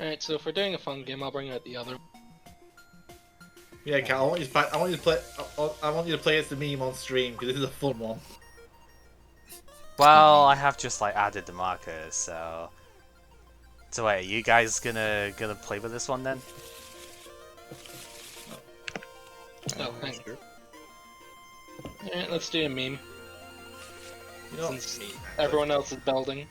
Alright, so if we're doing a fun game, I'll bring out the other. Yeah, Cal, I want you to fight. I want you to play. I want you to play as the meme on stream because this is a fun one. Well, I have just like added the markers, so. So wait, are you guys gonna play with this one then? Oh, thank you. Alright, let's do a meme. You know, Since everyone else is building.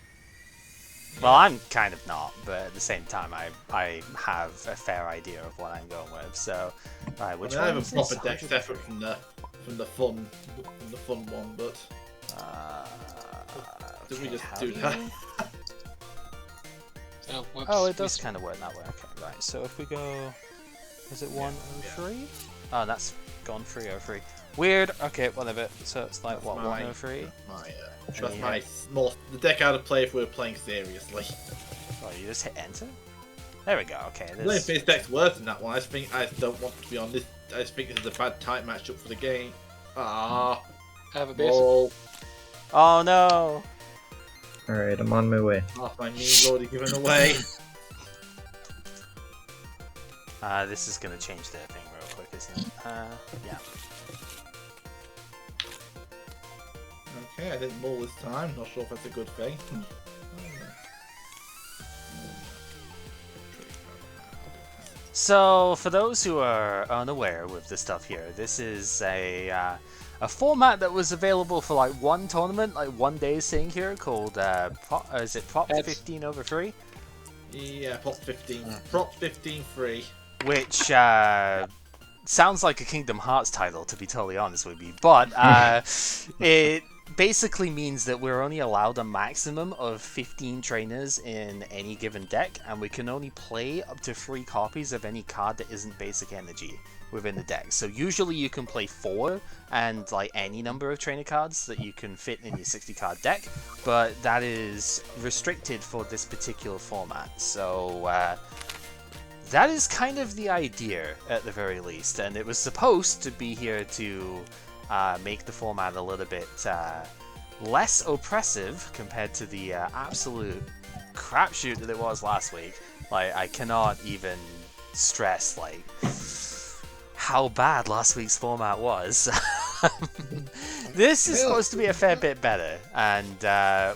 Well, I'm kind of not, but at the same time, I have a fair idea of what I'm going with. So, right, which one I have is a proper this? deck separate from the fun one, but did we just do that? Oh, whoops. Oh, it does kind of work that way. Okay, right. So if we go, is it 103? Oh, that's gone 303. Weird. Okay, whatever. So it's like what 103? The deck out of play if we were playing seriously. Oh, you just hit enter. There we go. Okay. I don't think this deck's worse than that one. I just don't want to be on this. I just think this is a bad type matchup for the game. Ah. I have a basic. Oh no. Alright, I'm on my way. Half my meme's already given away. This is gonna change the thing real quick, isn't it? Yeah. Okay, I didn't mull this time. Not sure if that's a good thing. So, for those who are unaware with the stuff here, this is a format that was available for like one tournament, like one day's thing here, called is it Prop 15 over 3? Yeah, Prop 15. Prop 15 free. Which sounds like a Kingdom Hearts title, to be totally honest with you, but it basically means that we're only allowed a maximum of 15 trainers in any given deck, and we can only play up to 3 copies of any card that isn't basic energy within the deck. So usually you can play 4 and like any number of trainer cards that you can fit in your 60 card deck, but that is restricted for this particular format. So that is kind of the idea at the very least, and it was supposed to be here to make the format a little bit less oppressive compared to the absolute crapshoot that it was last week. Like, I cannot even stress like how bad last week's format was. This is supposed to be a fair bit better, and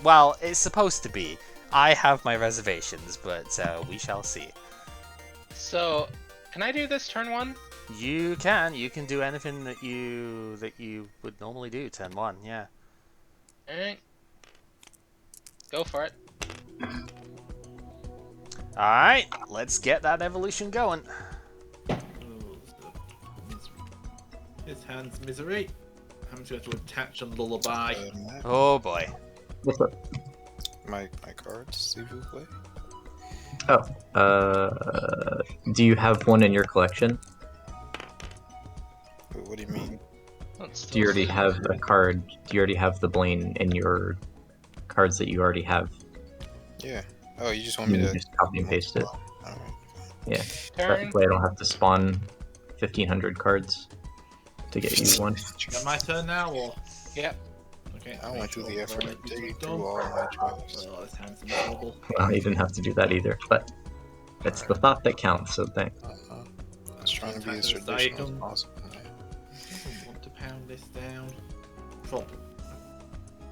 well, it's supposed to be. I have my reservations, but we shall see. So, can I do this turn 1? You can do anything that you would normally do turn 1, yeah. Alright. Go for it. Alright, let's get that evolution going. His hand's misery. I'm just going to attach a lullaby. Oh boy. What's up? My cards, s'il vous plaît. Oh, do you have one in your collection? What do you mean? Do you already have a card? Do you already have the Blaine in your cards that you already have? Yeah. Oh, you just want me to just copy and paste it? Alright. Yeah. Turn. That way I don't have to spawn 1,500 cards to get you one. Got my turn now, or? Yep. Okay. I went through the effort of digging through all my choices. Oh, this hand's miserable. Well, you didn't have to do that either, but it's the thought that counts, so thanks. I was trying to be as traditional as possible. I want to pound this down. Prop.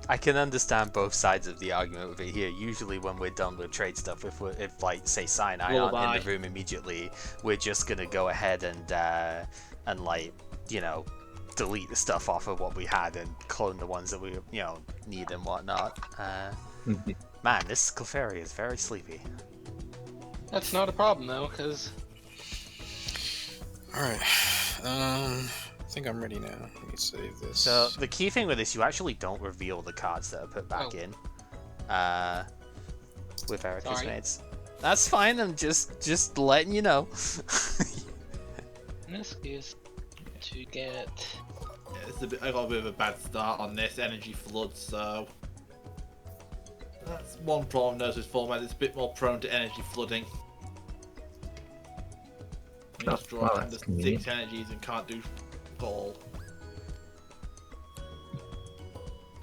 I can understand both sides of the argument with it here. Usually when we're done with trade stuff, if like say Sai and I aren't in the room immediately, we're just gonna go ahead and like, you know, delete the stuff off of what we had and clone the ones that we, you know, need and whatnot. Man, this Clefairy is very sleepy. That's not a problem though, because... Alright. I think I'm ready now. Let me save this. So the key thing with this, you actually don't reveal the cards that are put back in. With Erica's mates. That's fine. I'm just letting you know. This is to get. Yeah, I got a bit of a bad start on this energy flood, so that's one problem. Knows this format. It's a bit more prone to energy flooding. You just draw a hand of 6 energies and can't do all.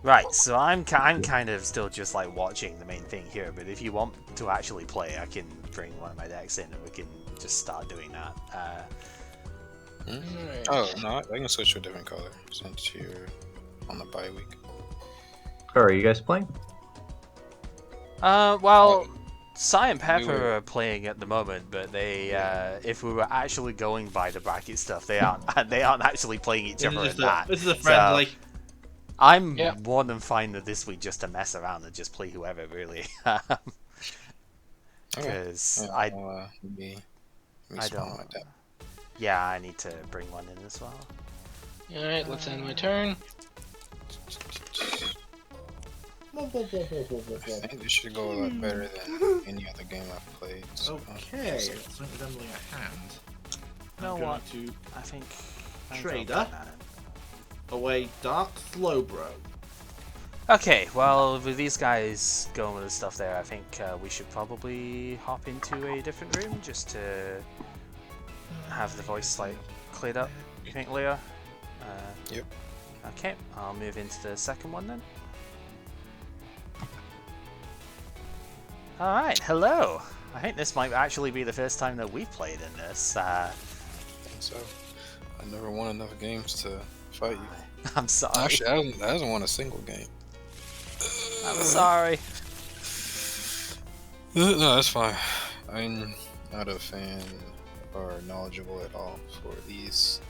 Right, so I'm kind of still just like watching the main thing here, but if you want to actually play, I can bring one of my decks in, and we can just start doing that. Alright. Oh no, I can switch to a different color since you're on the bye week. Oh, are you guys playing? Well, Cy and we Pepper were- are playing at the moment, but they, if we were actually going by the bracket stuff, they aren't. They aren't actually playing each other in that. This is a friendly. I'm Yeah. more than fine with this week just to mess around and just play whoever, really. Because Yeah, I I don't. like that. Yeah, I need to bring one in as well. Alright, let's end my turn. I think this should go a lot better than any other game I've played. So, Okay, something resembling a hand. You know I'm what? going to I think. Trader? I'm at it. away Dark Slowbro. Okay, well, with these guys going with the stuff there, I think we should probably hop into a different room just to have the voice like cleared up. You think, Leo? Yep. Okay, I'll move into the second one then. Alright, hello! I think this might actually be the first time that we've played in this. I think so. I never won enough games to fight you. I'm sorry. Actually, I hasn't won a single game. I'm sorry. No, that's fine. I'm not a fan or knowledgeable at all for these.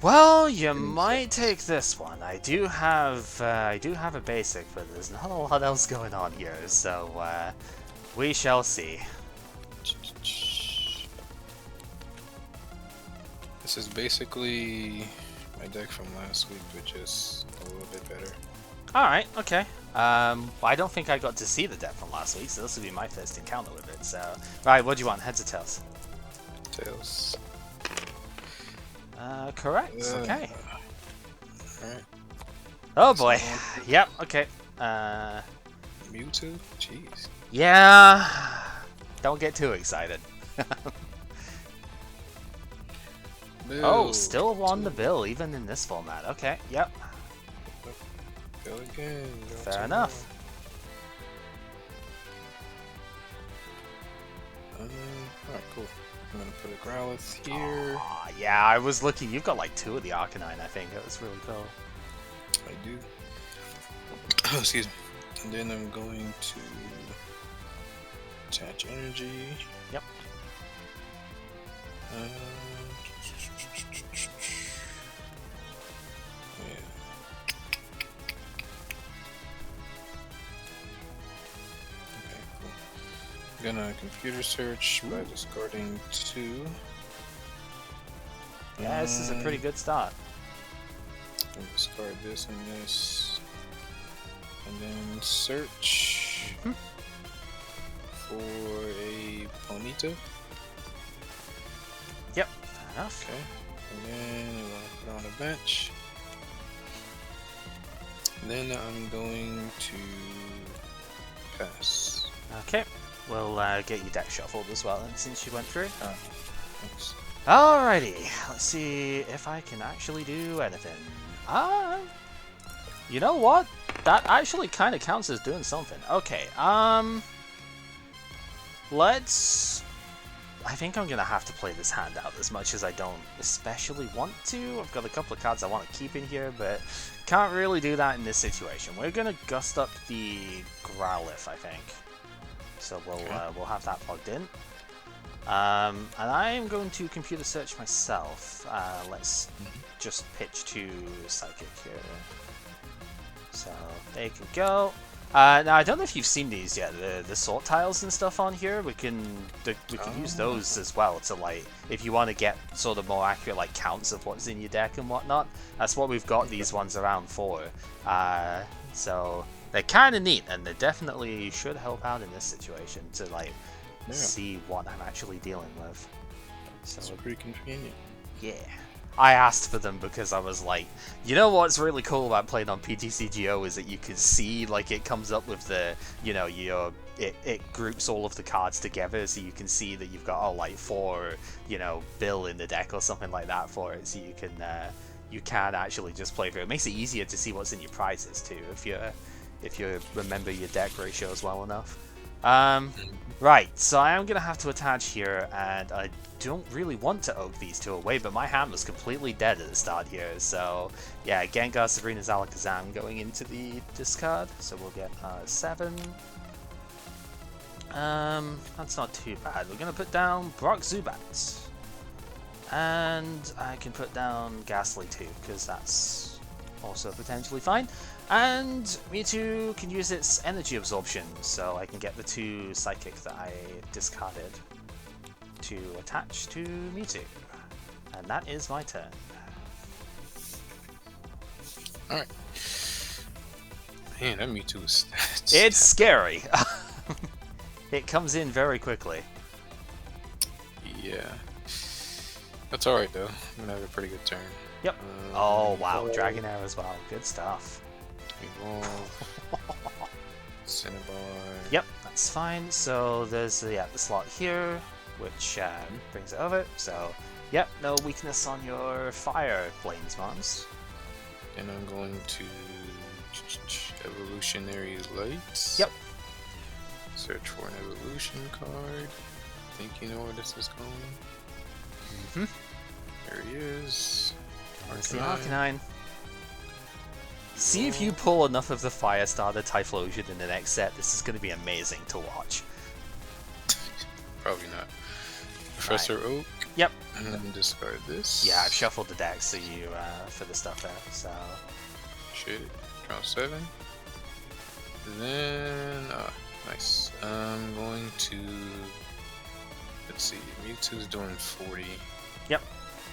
Well, you might take this one. I do have a basic, but there's not a lot else going on here, so we shall see. This is basically my deck from last week, but just a little bit better. Alright, okay. Well, I don't think I got to see the deck from last week, so this will be my first encounter with it, so... Right, what do you want, heads or tails? Tails. Correct, okay. Alright. Oh boy, yep, okay. Mewtwo? Jeez. Yeah... Don't get too excited. Oh, Bill. still on the bill, even in this format. Okay, yep. Go again. Go Fair to enough. Alright, cool. I'm gonna put a Growlithe here. Aw, yeah, I was looking. You've got like 2 of the Arcanine, I think. That was really cool. I do. Excuse me. And then I'm going to attach energy. Yep. Yeah. Okay, cool. I'm gonna computer search by discarding 2. Yeah, this is a pretty good start. And discard this and this. And then search for a Ponyta. Yep, fair enough. Okay. And then I'm gonna put it on a bench. And then I'm going to pass. Okay, we'll get your deck shuffled as well then, since you went through. Thanks. Alrighty, let's see if I can actually do anything. You know what? That actually kind of counts as doing something. Okay, let's... I think I'm gonna have to play this hand out as much as I don't especially want to. I've got a couple of cards I want to keep in here, but can't really do that in this situation. We're gonna gust up the Growlithe, I think. So we'll have that plugged in. And I'm going to computer search myself. Let's just pitch to Psychic here. So they can go. Now I don't know if you've seen these yet. The sort tiles and stuff on here. We can use those as well to, like, if you want to get sort of more accurate like counts of what's in your deck and whatnot. That's what we've got these ones around for. So they're kind of neat, and they definitely should help out in this situation to like see what I'm actually dealing with. So That's pretty convenient. yeah. I asked for them because I was like, you know what's really cool about playing on PTCGO is that you can see, like, it comes up with the, you know, it groups all of the cards together, so you can see that you've got, like 4, you know, Bill in the deck or something like that for it, so you can actually just play through. It makes it easier to see what's in your prizes too, if you remember your deck ratios well enough. Right, so I am going to have to attach here, and I don't really want to oak these two away, but my hand was completely dead at the start here, so yeah, Gengar, Sabrina's Alakazam going into the discard, so we'll get 7. That's not too bad. We're going to put down Brock Zubat, and I can put down Ghastly too, because that's also potentially fine. And Mewtwo can use its energy absorption, so I can get the 2 Psychic that I discarded to attach to Mewtwo. And that is my turn. Alright. Man, that Mewtwo is... It's scary! It comes in very quickly. Yeah. That's alright though. I'm gonna have a pretty good turn. Yep. Oh wow, Dragonair as well. Good stuff. Evolve. Cinnabar. Yep, that's fine. So there's the slot here, which brings it over. So, yep, no weakness on your fire planes, mons. And I'm going to Evolutionary Lights. Yep. Search for an evolution card. I think you know where this is going. There he is. There's the Arcanine. See if you pull enough of the Fire Starter Typhlosion in the next set. This is going to be amazing to watch. Probably not. Professor Oak. Yep. And then discard this. Yeah, I've shuffled the deck so you for the stuff there. So Shit. Draw 7. And then nice. I'm going to let's see. Mewtwo's doing 40. Yep.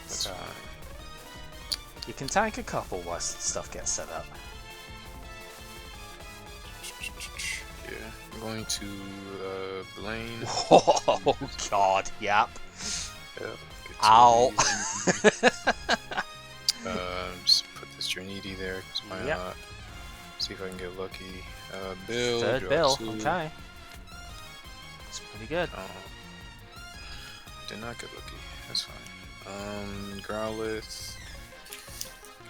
That's So fine. you can tank a couple while stuff gets set up. Yeah, I'm going to Blaine. Oh god, yep. Yep, get Ow. Just put this Draniti there, because why Yep. not? See if I can get lucky. Bill. Third draw Bill, 2. okay. It's pretty good. Did not get lucky. That's fine. Growlithe.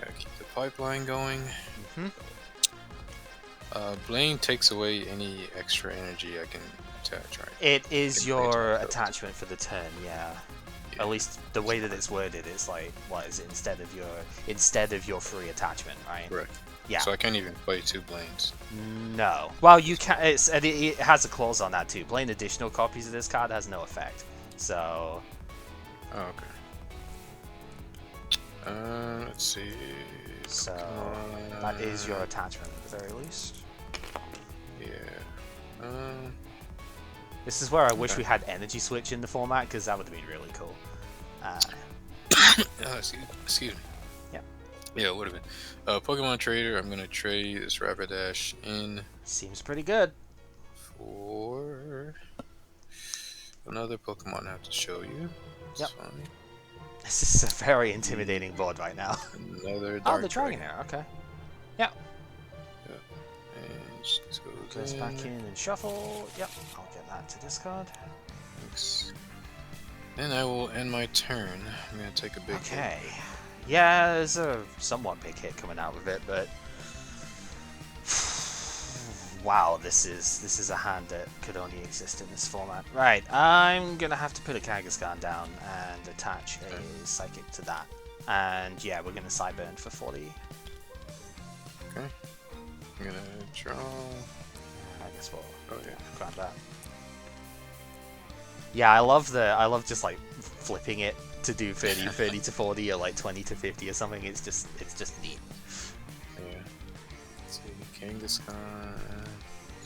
Gotta keep the pipeline going. Blaine takes away any extra energy I can attach, right? It is Can your play to it. attachment for the turn, yeah. Yeah. At least the way that it's worded is like, what is it, instead of your free attachment, right? Correct. Yeah. So I can't even play 2 Blaines. No. Well, you can. It has a clause on that too. Playing additional copies of this card has no effect. So. Oh, okay. Let's see. So Pokemon. that is your attachment at the very least. Yeah. This is where I wish Okay. we had Energy Switch in the format, because that would have been really cool. Excuse me. Yeah. Yeah, it would have been. Pokemon Trader, I'm gonna trade this Rapidash in Seems pretty good. for another Pokemon I have to show you. It's Yep. fine. This is a very intimidating board right now. Another Oh, Dark the Dragonair, okay. Yeah. And just Goes back in and shuffle. Yep, I'll get that to discard. Thanks. Then I will end my turn. I'm gonna take a big hit. Okay. Yeah, there's a somewhat big hit coming out with it, but wow, this is a hand that could only exist in this format. Right, I'm gonna have to put a Kangaskhan down and attach a Psychic to that. And yeah, we're gonna Sideburn for 40. Okay. I'm gonna draw. I guess we'll Oh yeah. grab that. Yeah, I love just like flipping it to do 30 to 40 or like 20 to 50 or something. It's just neat. Yeah. Let's see. Kangaskhan.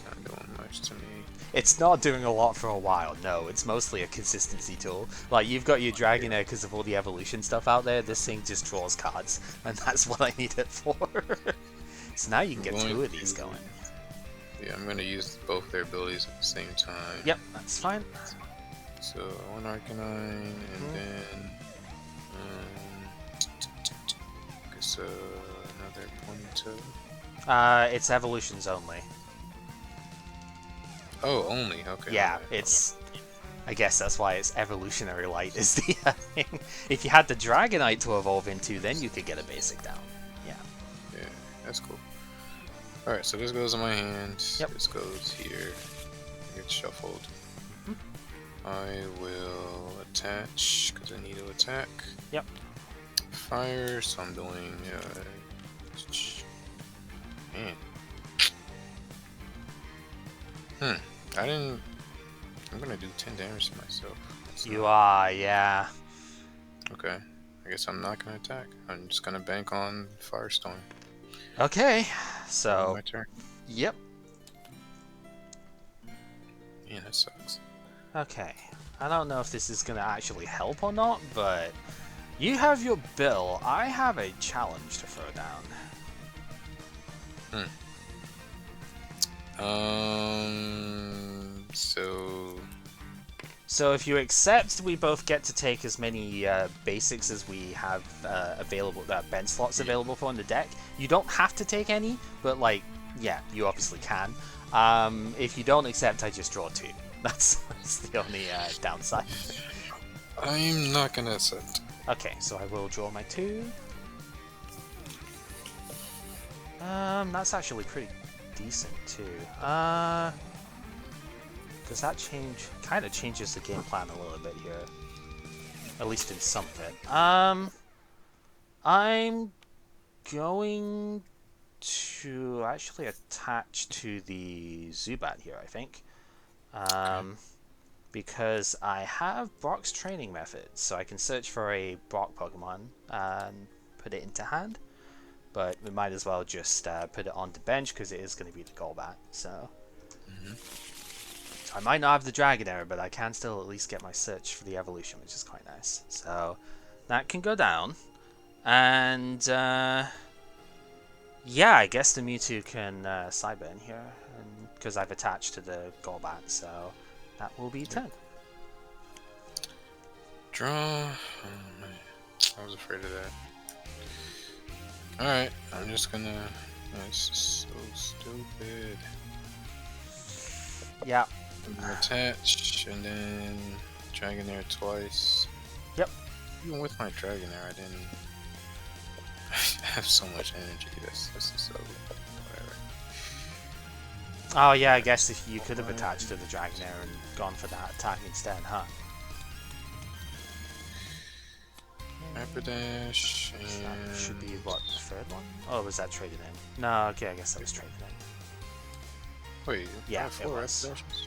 Not doing much to me. It's not doing a lot for a while, no. It's mostly a consistency tool. Like, you've got your Dragonair because of all the evolution stuff out there. This thing just draws cards, and that's what I need it for. So now you can get I'm going 2 of these to- going. Yeah, I'm gonna use both their abilities at the same time. Yep, that's fine. So one Arcanine and then guess another Ponyta. It's evolutions only. Oh, only. Okay. Yeah, okay. it's... I guess that's why it's Evolutionary Light is the thing. If you had the Dragonite to evolve into, then you could get a basic down. Yeah. Yeah, that's cool. Alright, so this goes in my hand. Yep. This goes here. gets shuffled. I will attach because I need to attack. Yep. Fire, so I'm doing. Man. I didn't. I'm gonna do 10 damage to myself. That's You not- are, yeah. Okay. I guess I'm not gonna attack. I'm just gonna bank on Firestorm. Okay, My so, turn. yep. Man, that sucks. Okay, I don't know if this is going to actually help or not, but you have your bill. I have a challenge to throw down. So if you accept, we both get to take as many basics as we have available, bench slots available for on the deck. You don't have to take any, but like, yeah, you obviously can. If you don't accept, I just draw 2. That's the only downside. I'm not gonna accept. Okay, so I will draw my 2. That's actually pretty decent too. Does that change? Kind of changes the game plan a little bit here. At least in some of it. I'm going to actually attach to the Zubat here, I think. Because I have Brock's training methods, so I can search for a Brock Pokemon and put it into hand. But we might as well just put it on the bench because it is going to be the Golbat. So I might not have the Dragonair, but I can still at least get my search for the evolution, which is quite nice. So that can go down. And yeah, I guess the Mewtwo can Cyburn here because I've attached to the Golbat. So that will be 10. Draw. Oh man, I was afraid of that. Alright, I'm just gonna. This is so stupid. Yeah. I'm gonna attach and then Dragonair twice. Yep. Even with my Dragonair, I didn't have so much energy. This is so whatever. Oh yeah, I guess if you could have attached to the Dragonair and gone for that attack instead, huh? Rapidash and So that should be what, the third one? Oh, was that traded in? No, okay, I guess that was traded in. wait, Yeah, it 4 was. Rapidashes?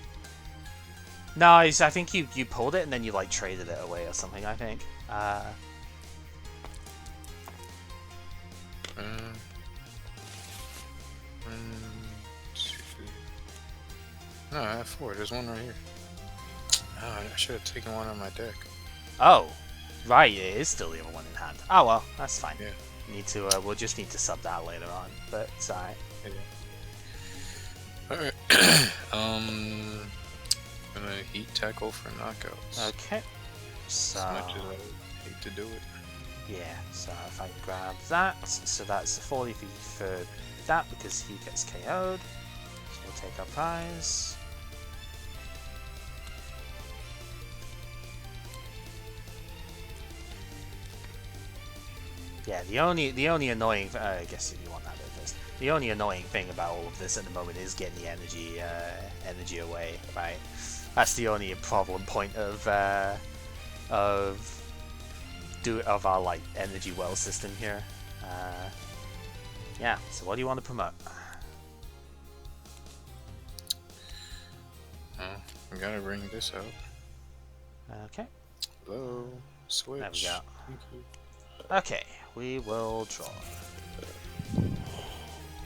No, I think you pulled it and then you like traded it away or something. I think. One, two. No, I have 4. There's one right here. Oh, I should have taken one on my deck. Oh, right, it is still the other one in hand. Oh well, that's fine. Yeah. Need to. We'll just need to sub that later on. But it's alright. Alright. Gonna heat tackle for knockouts. Okay. So As much as I hate to do it. yeah. So if I grab that, so that's 40 for that because he gets KO'd. So we'll take our prize. Yeah, the only annoying, I guess if you want that first, the only annoying thing about all of this at the moment is getting the energy away, right? That's the only problem point of our like energy well system here. Yeah. So what do you want to promote? Oh, I gotta bring this out. Okay. Hello, switch. There we go. Thank you. Okay, we will draw.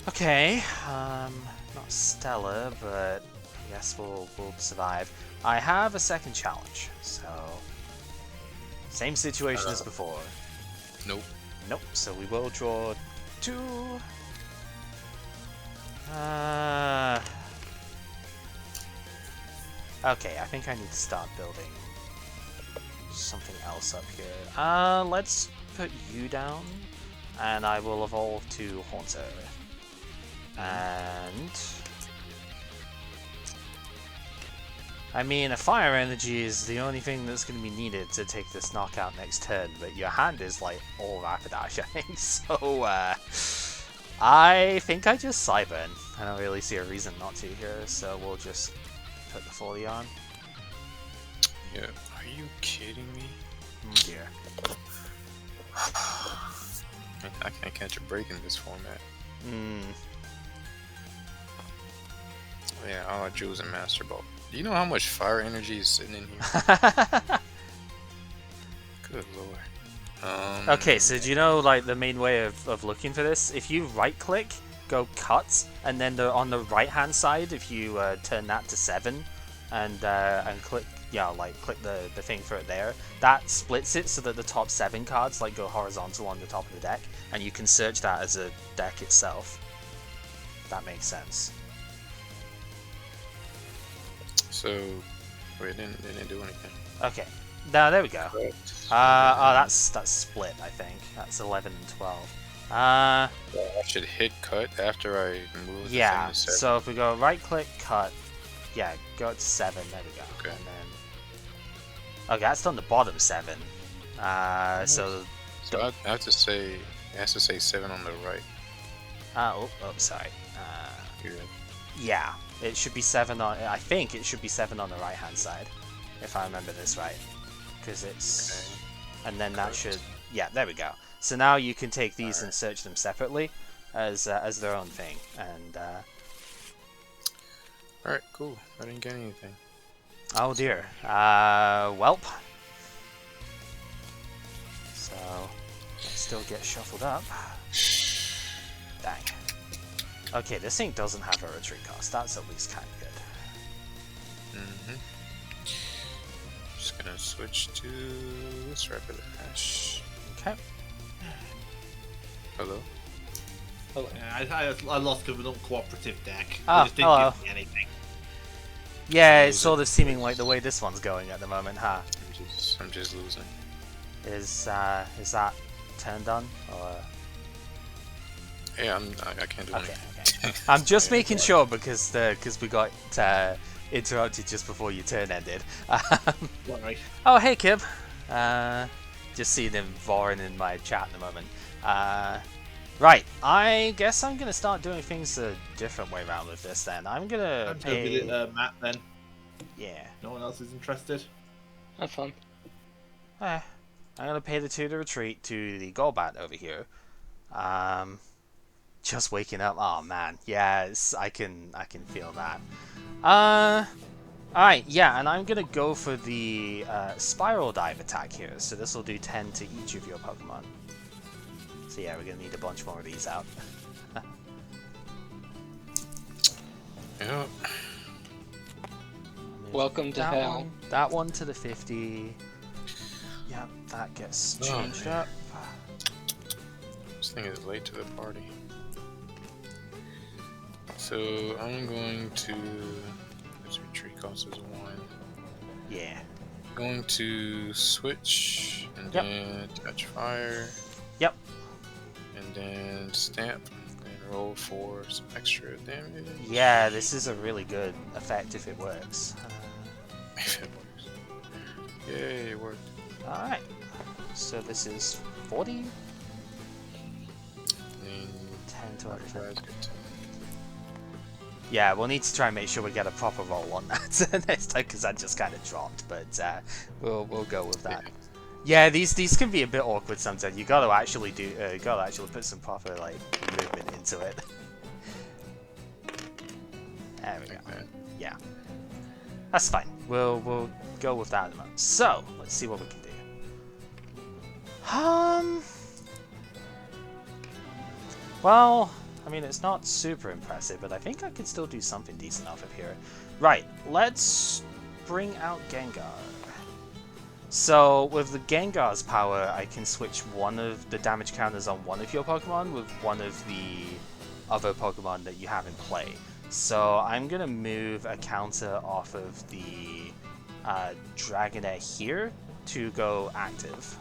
Okay, not stellar, but I guess we'll survive. I have a second challenge, so same situation as before. Nope. Nope. So we will draw 2. Okay, I think I need to start building something else up here. Let's put you down, and I will evolve to Haunter. And I mean, a fire energy is the only thing that's going to be needed to take this knockout next turn, but your hand is like all Rapidash, I think. So I think I just Cyburn. I don't really see a reason not to here, so we'll just put the 40 on. Yeah. Are you kidding me? Dear. I can't catch a break in this format. Yeah, all I drew was a Master Ball. Do you know how much fire energy is sitting in here? Good lord. Okay, so do you know like the main way of looking for this? If you right click, go cut, and then on the right hand side, if you turn that to 7 and click click the thing for it there, that splits it so that the top 7 cards like go horizontal on the top of the deck, and you can search that as a deck itself. That makes sense. So, wait, it didn't do anything. Okay, now there we go. Oh, that's split. I think that's 11 and 12. I should hit cut after I move. Yeah. The thing to 7. So if we go right click, cut. Yeah, go to 7. There we go. Okay. And then. Okay, that's on the bottom 7. So I have to say, it has to say 7 on the right. sorry. Here. Yeah, it should be 7 on. I think it should be 7 on the right hand side, if I remember this right, because it's. Okay. And then that should. Yeah, there we go. So now you can take these and search them separately, as their own thing. And. All right, cool. I didn't get anything. Oh dear. Welp. So, still get shuffled up. Dang. Okay, this thing doesn't have a retreat cost. That's at least kind of good. Just gonna switch to this regular hash. Okay. Hello. Yeah, I lost because of an uncooperative deck. Ah, It just didn't hello. give me anything. Yeah, it's sort of seeming like the way this one's going at the moment, huh? I'm just losing. Is that turned on or? Yeah, I can't do Okay, anything. okay. I'm just making sure because we got interrupted just before your turn ended. Right. Oh, hey, Kib. Just seeing him roaring in my chat at the moment. Right, I guess I'm gonna start doing things a different way around with this. Then I'm gonna I'm pay. Matt then. Yeah. No one else is interested. Have fun. I'm gonna pay the 2 to retreat to the Golbat over here. Just waking up. Oh man, yes, I can feel that. Alright, yeah, and I'm gonna go for the Spiral Dive attack here. So this will do 10 to each of your Pokemon. So yeah, we're gonna need a bunch more of these out. Yep. Welcome to that hell. One, that one to the 50. Yep, that gets changed up. This thing is late to the party. So I'm going to. This retreat cost is 1. Yeah. Going to switch and then touch fire. Yep. And then stamp and roll for some extra damage. Yeah, this is a really good effect if it works. If it works. Yay, it worked. Alright. So this is 40? And 10 to everything. 11. Yeah, we'll need to try and make sure we get a proper roll on that next time because that just kind of dropped, but we'll go with that. Yeah, these can be a bit awkward sometimes. You gotta actually put some proper like movement into it. There we go. Yeah, that's fine. We'll go with that at the moment. So let's see what we can do. Well, I mean it's not super impressive, but I think I could still do something decent off of here. Right, let's bring out Gengar. So with the Gengar's power, I can switch one of the damage counters on one of your Pokemon with one of the other Pokemon that you have in play. So I'm gonna move a counter off of the Dragonair here to go active.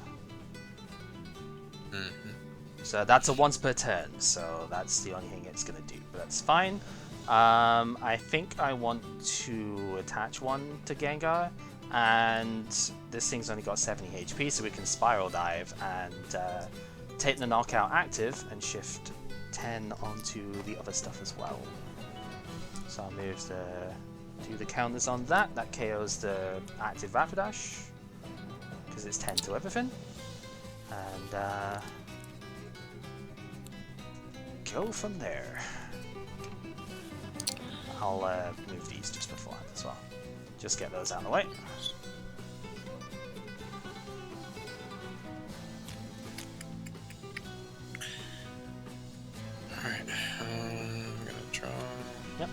So that's a once per turn, so that's the only thing it's gonna do, but that's fine. I think I want to attach one to Gengar, and this thing's only got 70 HP, so we can Spiral Dive and take the Knockout active and shift 10 onto the other stuff as well. So I'll move the do the counters on that. That KOs the active Rapidash because it's 10 to everything. And go from there. I'll move these just beforehand as well. Just get those out of the way. Alright, I'm gonna draw. Yep.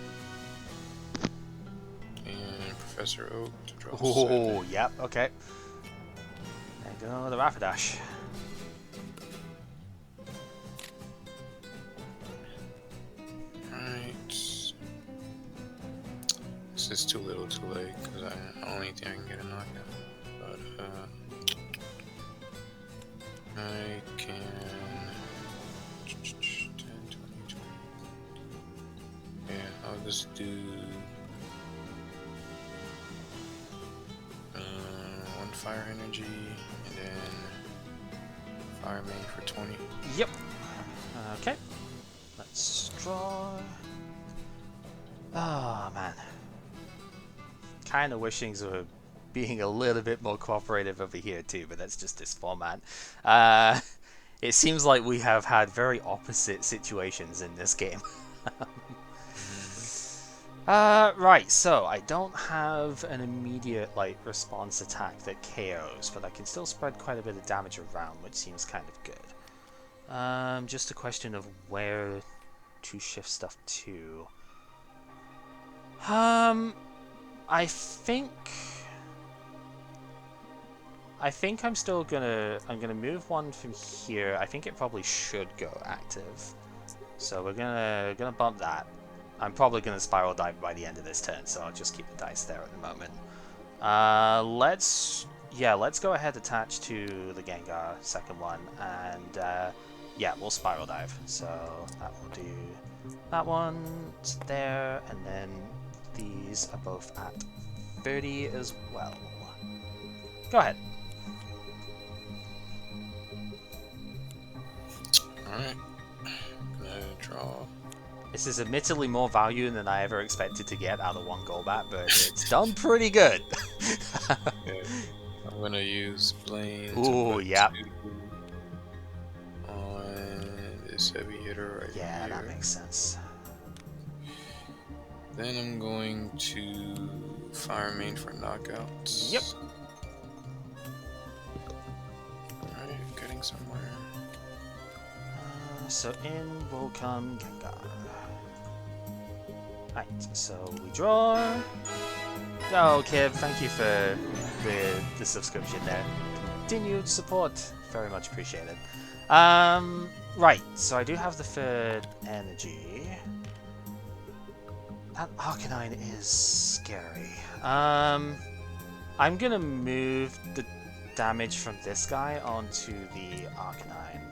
And Professor Oak to draw. Oh, yep, okay. There you go, the Rapidash. Alright. This is too little too late, because I only think I can get a knockout. But, I can... 10, 20, 20. Yeah, I'll just do... one fire energy, and then fire main for 20. Yep. Okay. Let's draw. Oh man. Kinda wishing they were being a little bit more cooperative over here too, but that's just this format. It seems like we have had very opposite situations in this game. Right, so I don't have an immediate response attack that KOs, but I can still spread quite a bit of damage around, which seems kind of good. Just a question of where to shift stuff to. I think I'm still I'm gonna move one from here. I think it probably should go active, so we're gonna bump that. I'm probably gonna spiral dive by the end of this turn, so I'll just keep the dice there at the moment. Let's go ahead attach to the Gengar second one, and yeah, we'll spiral dive. So that will do that one there, and then these are both at 30 as well. Go ahead. Alright. Gonna draw. This is admittedly more value than I ever expected to get out of one Golbat, but it's done pretty good. Okay. I'm gonna use Blaine. Ooh, yeah. On this heavy hitter right Yeah, here. that makes sense. Then I'm going to fire main for knockouts. Yep. Alright, getting somewhere. So in will come Gengar. Right, so we draw. Oh, Kib, thank you for the subscription there. Continued support, very much appreciated. Right, so I do have the third energy. That Arcanine is scary. I'm gonna move the damage from this guy onto the Arcanine.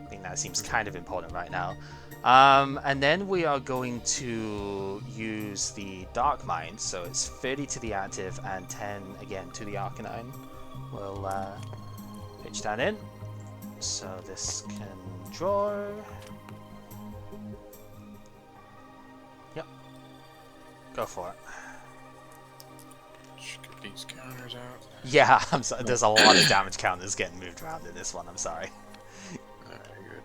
I think that seems kind of important right now. And then we are going to use the Dark Mind, so it's 30 to the active and 10 again to the Arcanine. We'll pitch that in. So this can draw. Yep. Go for it. Just get these counters out. Yeah, I'm sorry. There's a lot of damage counters getting moved around in this one. I'm sorry. Alright, good.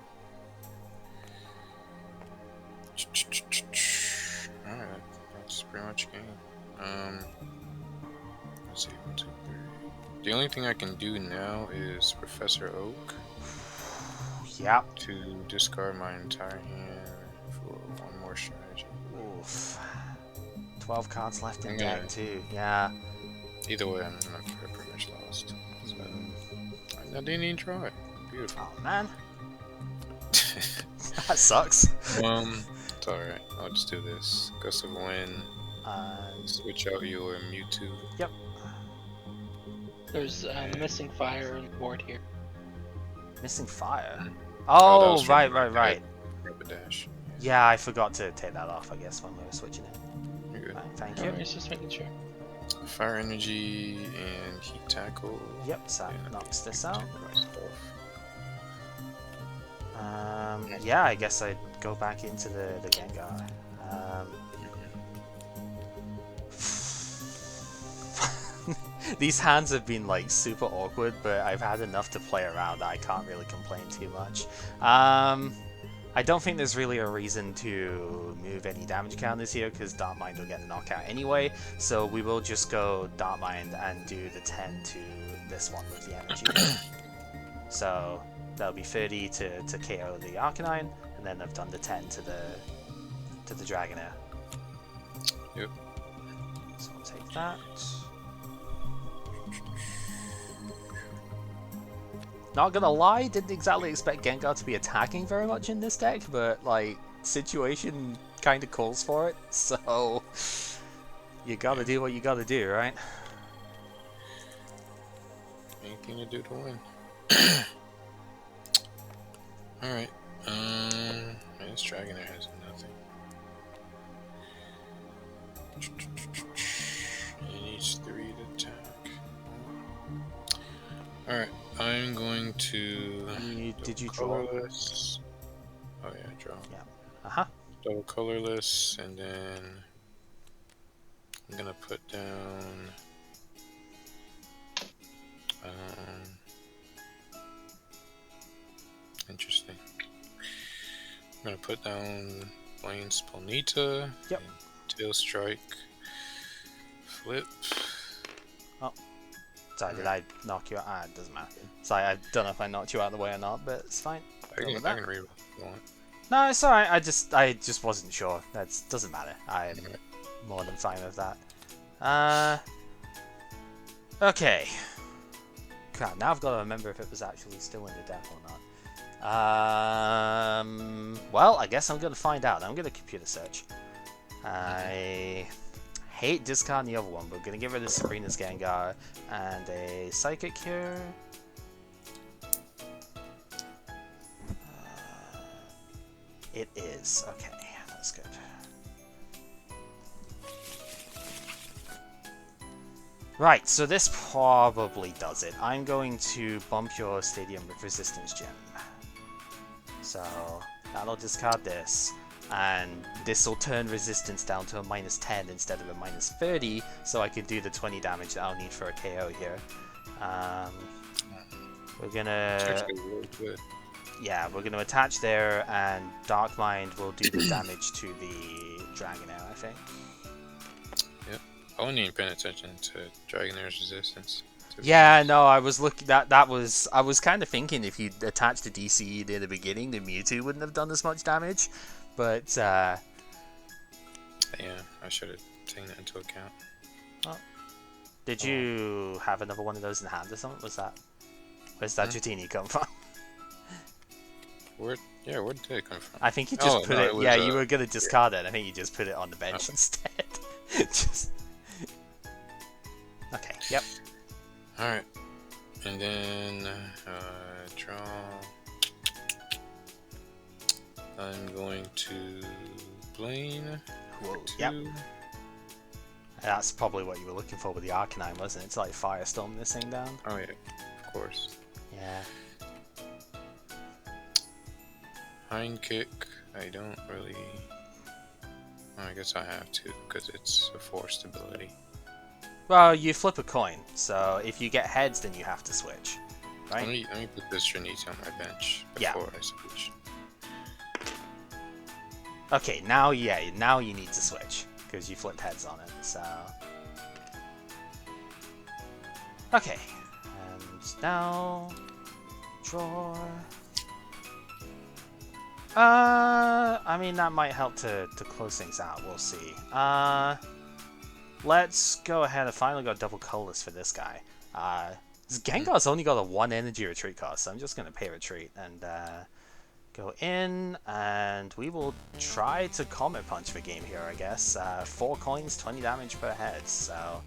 Alright, that's pretty much game. Let's see, 1, 2, 3. The only thing I can do now is Professor Oak Yep. to discard my entire hand for one more strategy. Oof. 12 cards left in Yeah. deck too. Yeah. Either way, I'm pretty much lost. So, I didn't even try. Beautiful. Oh man, that sucks. It's alright. I'll just do this. Gust of Wind. Switch out your Mewtwo. Yep. There's missing fire on the board here. Missing fire. that Oh, was right, from right, right. Rapidash. Yeah, I forgot to take that off, I guess, when we were switching it. You're good. Right, thank you. Alright, just making sure. Fire Energy and Heat Tackle. Yep, so that Yeah. knocks this out. Take my stuff. Yeah, I guess I'd go back into the Gengar. These hands have been like super awkward, but I've had enough to play around that I can't really complain too much. I don't think there's really a reason to move any damage counters here because Dark Mind will get a knockout anyway, so we will just go Dark Mind and do the 10 to this one with the energy. So that'll be 30 to KO the Arcanine, and then I've done the 10 to the Dragonair. Yep. So I'll take that. Not gonna lie, didn't exactly expect Gengar to be attacking very much in this deck, but like, situation kind of calls for it, so you gotta do what you gotta do, right? Anything to do to win. Alright, this Dragonair has nothing. He needs 3 to attack. Alright, I'm going to... Did you draw? Colorless. Oh yeah, draw. Yeah. Uh-huh. Double colorless, and then I'm gonna put down interesting. I'm gonna put down Blaine Spolnita. Yep. Tail Strike. Flip. Sorry, did I knock you out? Ah, it doesn't matter. Sorry, I don't know if I knocked you out of the way or not, but it's fine. I Go with can that. read what you want. No, it's alright. I just wasn't sure. That doesn't matter. I'm more than fine with that. Okay. Crap, now I've got to remember if it was actually still in the deck or not. Well, I guess I'm going to find out. I'm going to computer search. I hate discarding the other one, but we're going to get rid of Sabrina's Gengar and a Psychic here. It is. Okay, that's good. Right, so this probably does it. I'm going to bump your Stadium with Resistance Gem. So that'll discard this. And this will turn resistance down to a -10 instead of a -30, so I could do the 20 damage that I'll need for a KO here. We're gonna... It's actually really good. Yeah, we're going to attach there, and Dark Mind will do the damage to the Dragonair, I think. Yep. I wasn't even paying attention to Dragonair's resistance. Yeah, no, I was looking. I was kind of thinking if you'd attached the DCE near the beginning, the Mewtwo wouldn't have done as much damage. But yeah, I should have taken that into account. Did you have another one of those in hand or something? Where's that Dratini come from? Where did it come from? I think you just put it. was, Yeah, you were gonna discard it. I think you just put it on the bench Okay. instead. Okay. Yep. All right, and then draw. I'm going to Blaine. Whoa. Two. Yep. That's probably what you were looking for with the Arcanine, wasn't it? To like Firestorm this thing down. Oh yeah, of course. Yeah. Hind kick. I don't really. Well, I guess I have to because it's a forced ability. Well, you flip a coin, so if you get heads, then you have to switch, right? Let me put this Trinity on my bench Yeah. before I switch. Okay, now you need to switch because you flipped heads on it. So okay, and now draw. I mean that might help to close things out. We'll see. Let's go ahead and finally got double colorless for this guy. Gengar's only got a 1 energy retreat cost, so I'm just gonna pay retreat and go in, and we will try to Comet Punch the game here, I guess. 4 coins, 20 damage per head, so...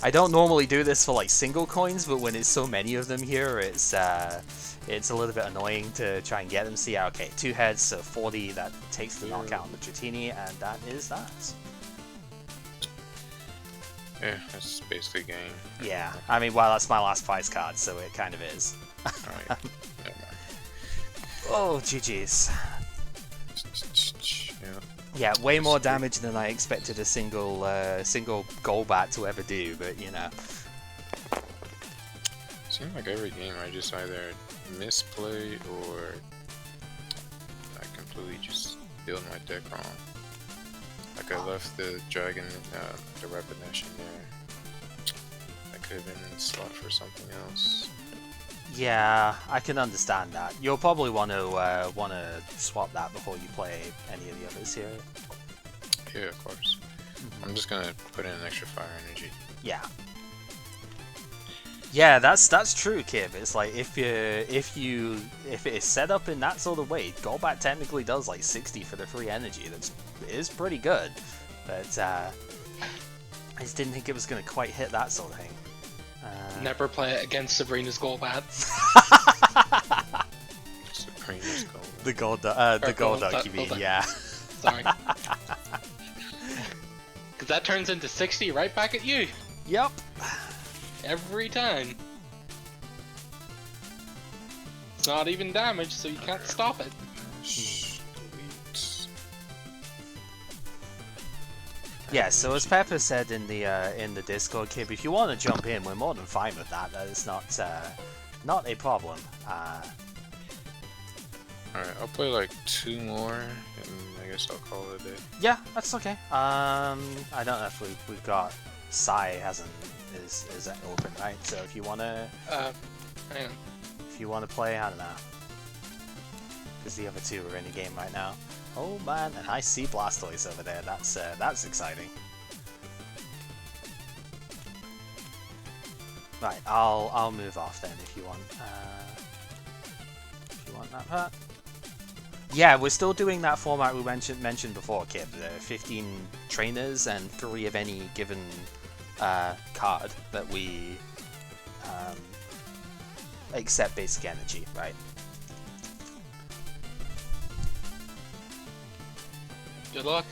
I don't normally do this for like single coins, but when it's so many of them here, it's a little bit annoying to try and get them. So yeah, okay, 2 heads, so 40, that takes the knockout on the Dratini, and that is that. Yeah, that's basically a game. Yeah, I mean, well, that's my last prize card, so it kind of is. Alright, never mind. Oh, GG's. Yeah. Yeah, way more damage than I expected a single Golbat to ever do, but you know. Seems like every game I just either misplay or I completely just build my deck wrong. Like I left the dragon, the Rapidash in there. That could have been in the slot for something else. Yeah, I can understand that. You'll probably want to swap that before you play any of the others here. Yeah, of course. I'm just gonna put in an extra fire energy. Yeah. Yeah, that's true, Kib. It's like if it is set up in that sort of way, Golbat technically does like 60 for the free energy. That is pretty good, but I just didn't think it was gonna quite hit that sort of thing. Never play it against Sabrina's Golbat. Sabrina's goal. The Golduck, you mean? Golduck. Yeah. Sorry. Because that turns into 60 right back at you. Yep. Every time. It's not even damage, so you can't stop it. Delete. Yeah, so as Pepper said in the Discord, Kib, if you want to jump in, we're more than fine with that. That is not a problem. Alright, I'll play like 2 more, and I guess I'll call it a day. Yeah, that's okay. I don't know if we've got Sai is open, right? So if you wanna Hang on. if you wanna play, I don't know, because the other two are in the game right now. Oh man, and I see Blastoise over there. That's exciting. Right, I'll move off then if you want. If you want that part. Yeah, we're still doing that format we mentioned before, Kib. 15 trainers and 3 of any given card that we accept basic energy, right? Good luck.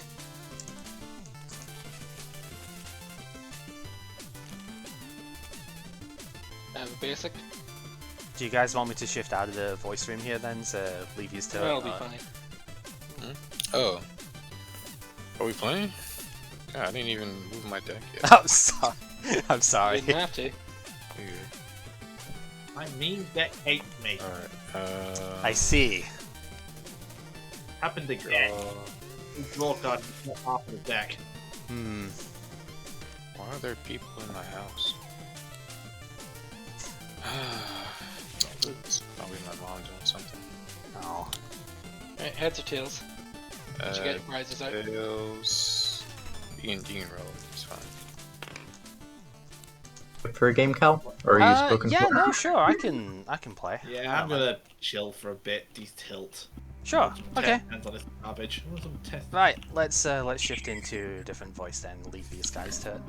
I have a basic. Do you guys want me to shift out of the voice room here then to leave you to That'll be fine. Oh. Are we playing? God, I didn't even move my deck yet. I'm sorry. I'm You sorry. didn't have to. My main deck hates me. Alright, I see. Happened again. Draw card is not half of the deck. Hmm. Why are there people in my house? It's probably my mom doing something. Oh. Alright, heads or tails? Did you get your prizes out? Tails. You can roll. It's fine. For a game, Cal? Or are you spoken yeah, for? no, sure, I can play. Yeah, I'm gonna chill for a bit. These tilt. Sure. Okay. Hands on this garbage. I want some test. Right. Let's shift into a different voice then. Leave these guys to it.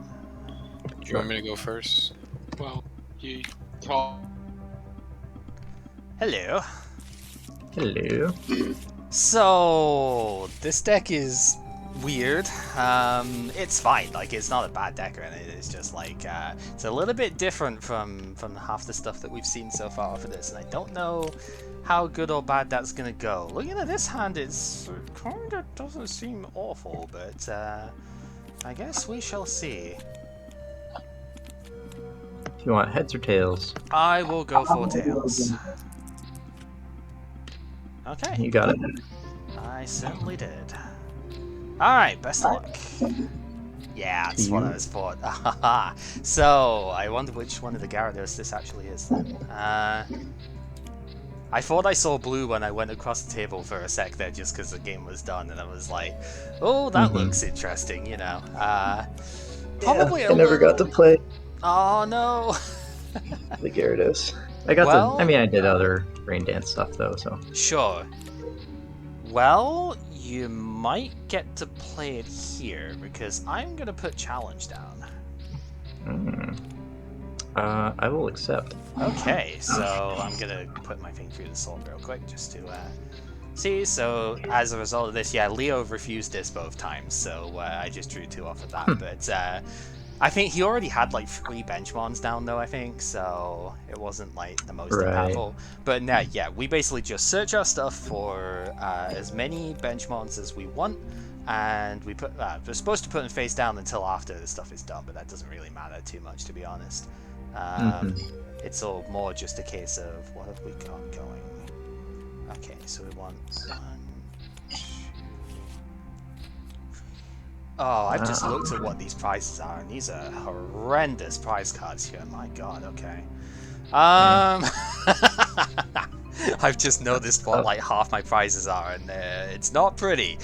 Do you want me to go first? Well, you talk. Hello. Hello. So this deck is weird. It's fine. Like, it's not a bad deck or anything. It's just like it's a little bit different from half the stuff that we've seen so far for this, and I don't know how good or bad that's gonna go. Looking at this hand, it kinda doesn't seem awful, but I guess we shall see. Do you want heads or tails? I will go for tails. Okay. You got it. I certainly did. Alright, best of luck. Yeah, that's what I was for. So, I wonder which one of the Gyarados this actually is then. I thought I saw blue when I went across the table for a sec there just because the game was done, and I was like, oh, that looks interesting, you know. Probably I never got to play Oh, no! the Gyarados. I got Well- I mean, I did other Rain Dance stuff though, so. Sure. Well, you might get to play it here, because I'm gonna put challenge down. I will accept. Okay, so I'm gonna put my thing through the sword real quick, just to, see. So, as a result of this, yeah, Leo refused this both times, so I just drew 2 off of that, but, I think he already had, like, 3 benchmons down, though, I think, so it wasn't, like, the most impactful. But, yeah, we basically just search our stuff for as many benchmons as we want, and we put we're supposed to put them face down until after the stuff is done, but that doesn't really matter too much, to be honest. It's all more just a case of what have we got going. Okay, so we want 1, 2. Oh, I've just looked at what these prices are, and these are horrendous price cards here. My God, okay. I've just noticed what like half my prizes are, and it's not pretty.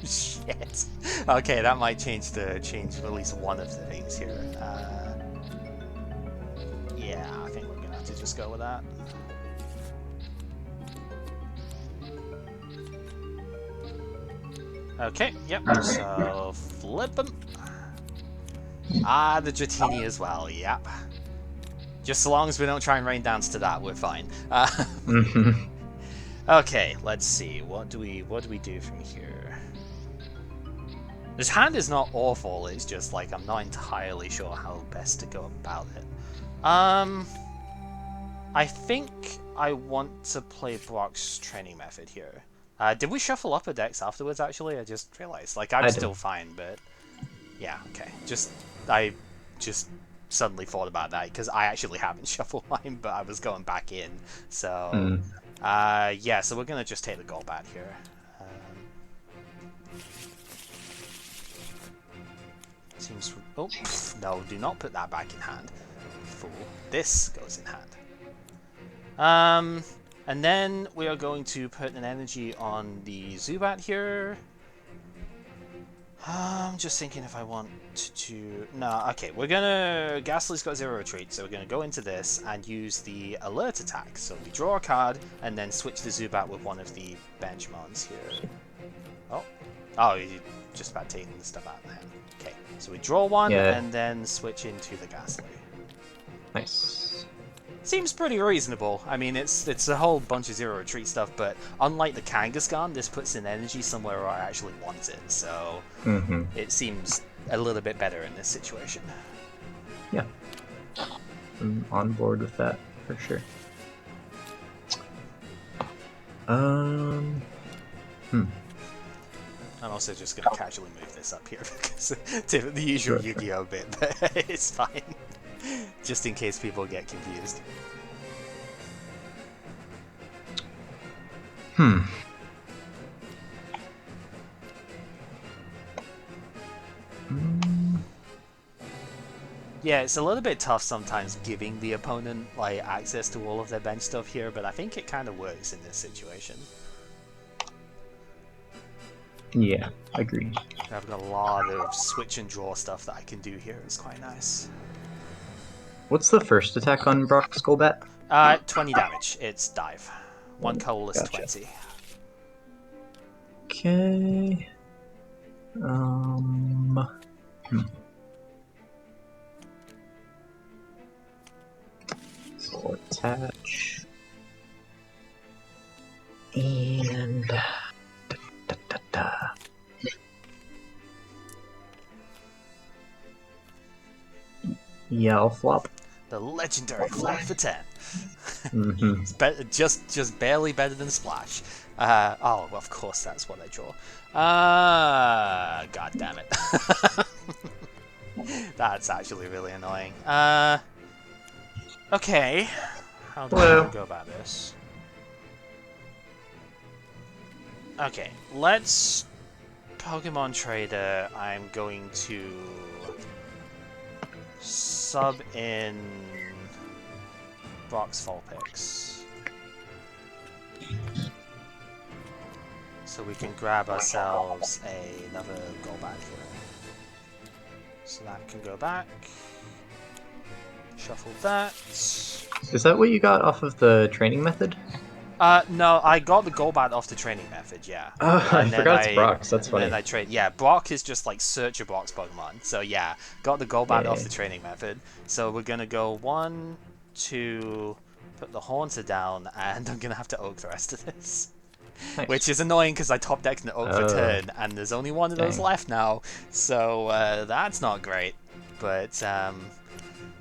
Shit. Okay, that might change at least one of the things here. Yeah, I think we're gonna have to just go with that. Okay, yep. So flip them. The Dratini as well. Yep. Just so long as we don't try and rain dance to that, we're fine. Okay, let's see. What do we do from here? This hand is not awful. It's just like I'm not entirely sure how best to go about it. I think I want to play Brock's training method here. Did we shuffle up a decks afterwards? Actually, I just realized. Like I'm still fine, but yeah, okay. I just suddenly thought about that because I actually haven't shuffled mine, but I was going back in. So yeah, so we're gonna just take the Golbat here. Seems. Oh no! Do not put that back in hand. Fool. This goes in hand. And then we are going to put an energy on the Zubat here. I'm just thinking if I want to... No, okay, we're gonna... Ghastly's got 0 retreat, so we're gonna go into this and use the alert attack. So we draw a card and then switch the Zubat with one of the Benchmons here. Oh, you just about taking the stuff out of the hand. Okay, so we draw one and then switch into the Ghastly. Nice. Seems pretty reasonable. I mean, it's a whole bunch of 0 retreat stuff, but unlike the Kangaskhan, this puts in energy somewhere where I actually want it, so it seems a little bit better in this situation. Yeah. I'm on board with that, for sure. I'm also just going to casually move this up here, because the usual Yu-Gi-Oh bit, but it's fine. Just in case people get confused. Yeah, it's a little bit tough sometimes giving the opponent like access to all of their bench stuff here, but I think it kind of works in this situation. Yeah, agreed. I've got a lot of switch and draw stuff that I can do here. It's quite nice. What's the first attack on Brock's Golbat? 20 damage. It's dive. 1 colorless Gotcha. 20. Okay. So attach. And yeah, I'll flop. The legendary flop for 10. Mm-hmm. It's just barely better than Splash. Oh, well, of course that's what I draw. God damn it. That's actually really annoying. Okay. How do I go about this? Okay, let's Pokemon Trader. I'm going to sub in Brock's Vulpix. So we can grab ourselves another Golbat here. So that can go back. Shuffle that. Is that what you got off of the training method? No, I got the Golbat off the training method, yeah. Oh, I And then forgot it's Brock's, that's funny. And then I trade, yeah, Brock is just like search a Brock's Pokemon. So yeah, got the Golbat off the training method. So we're gonna go 1, 2, put the Haunter down, and I'm gonna have to Oak the rest of this. Nice. Which is annoying because I top decked an Oak for turn, and there's only one of those left now. So that's not great. But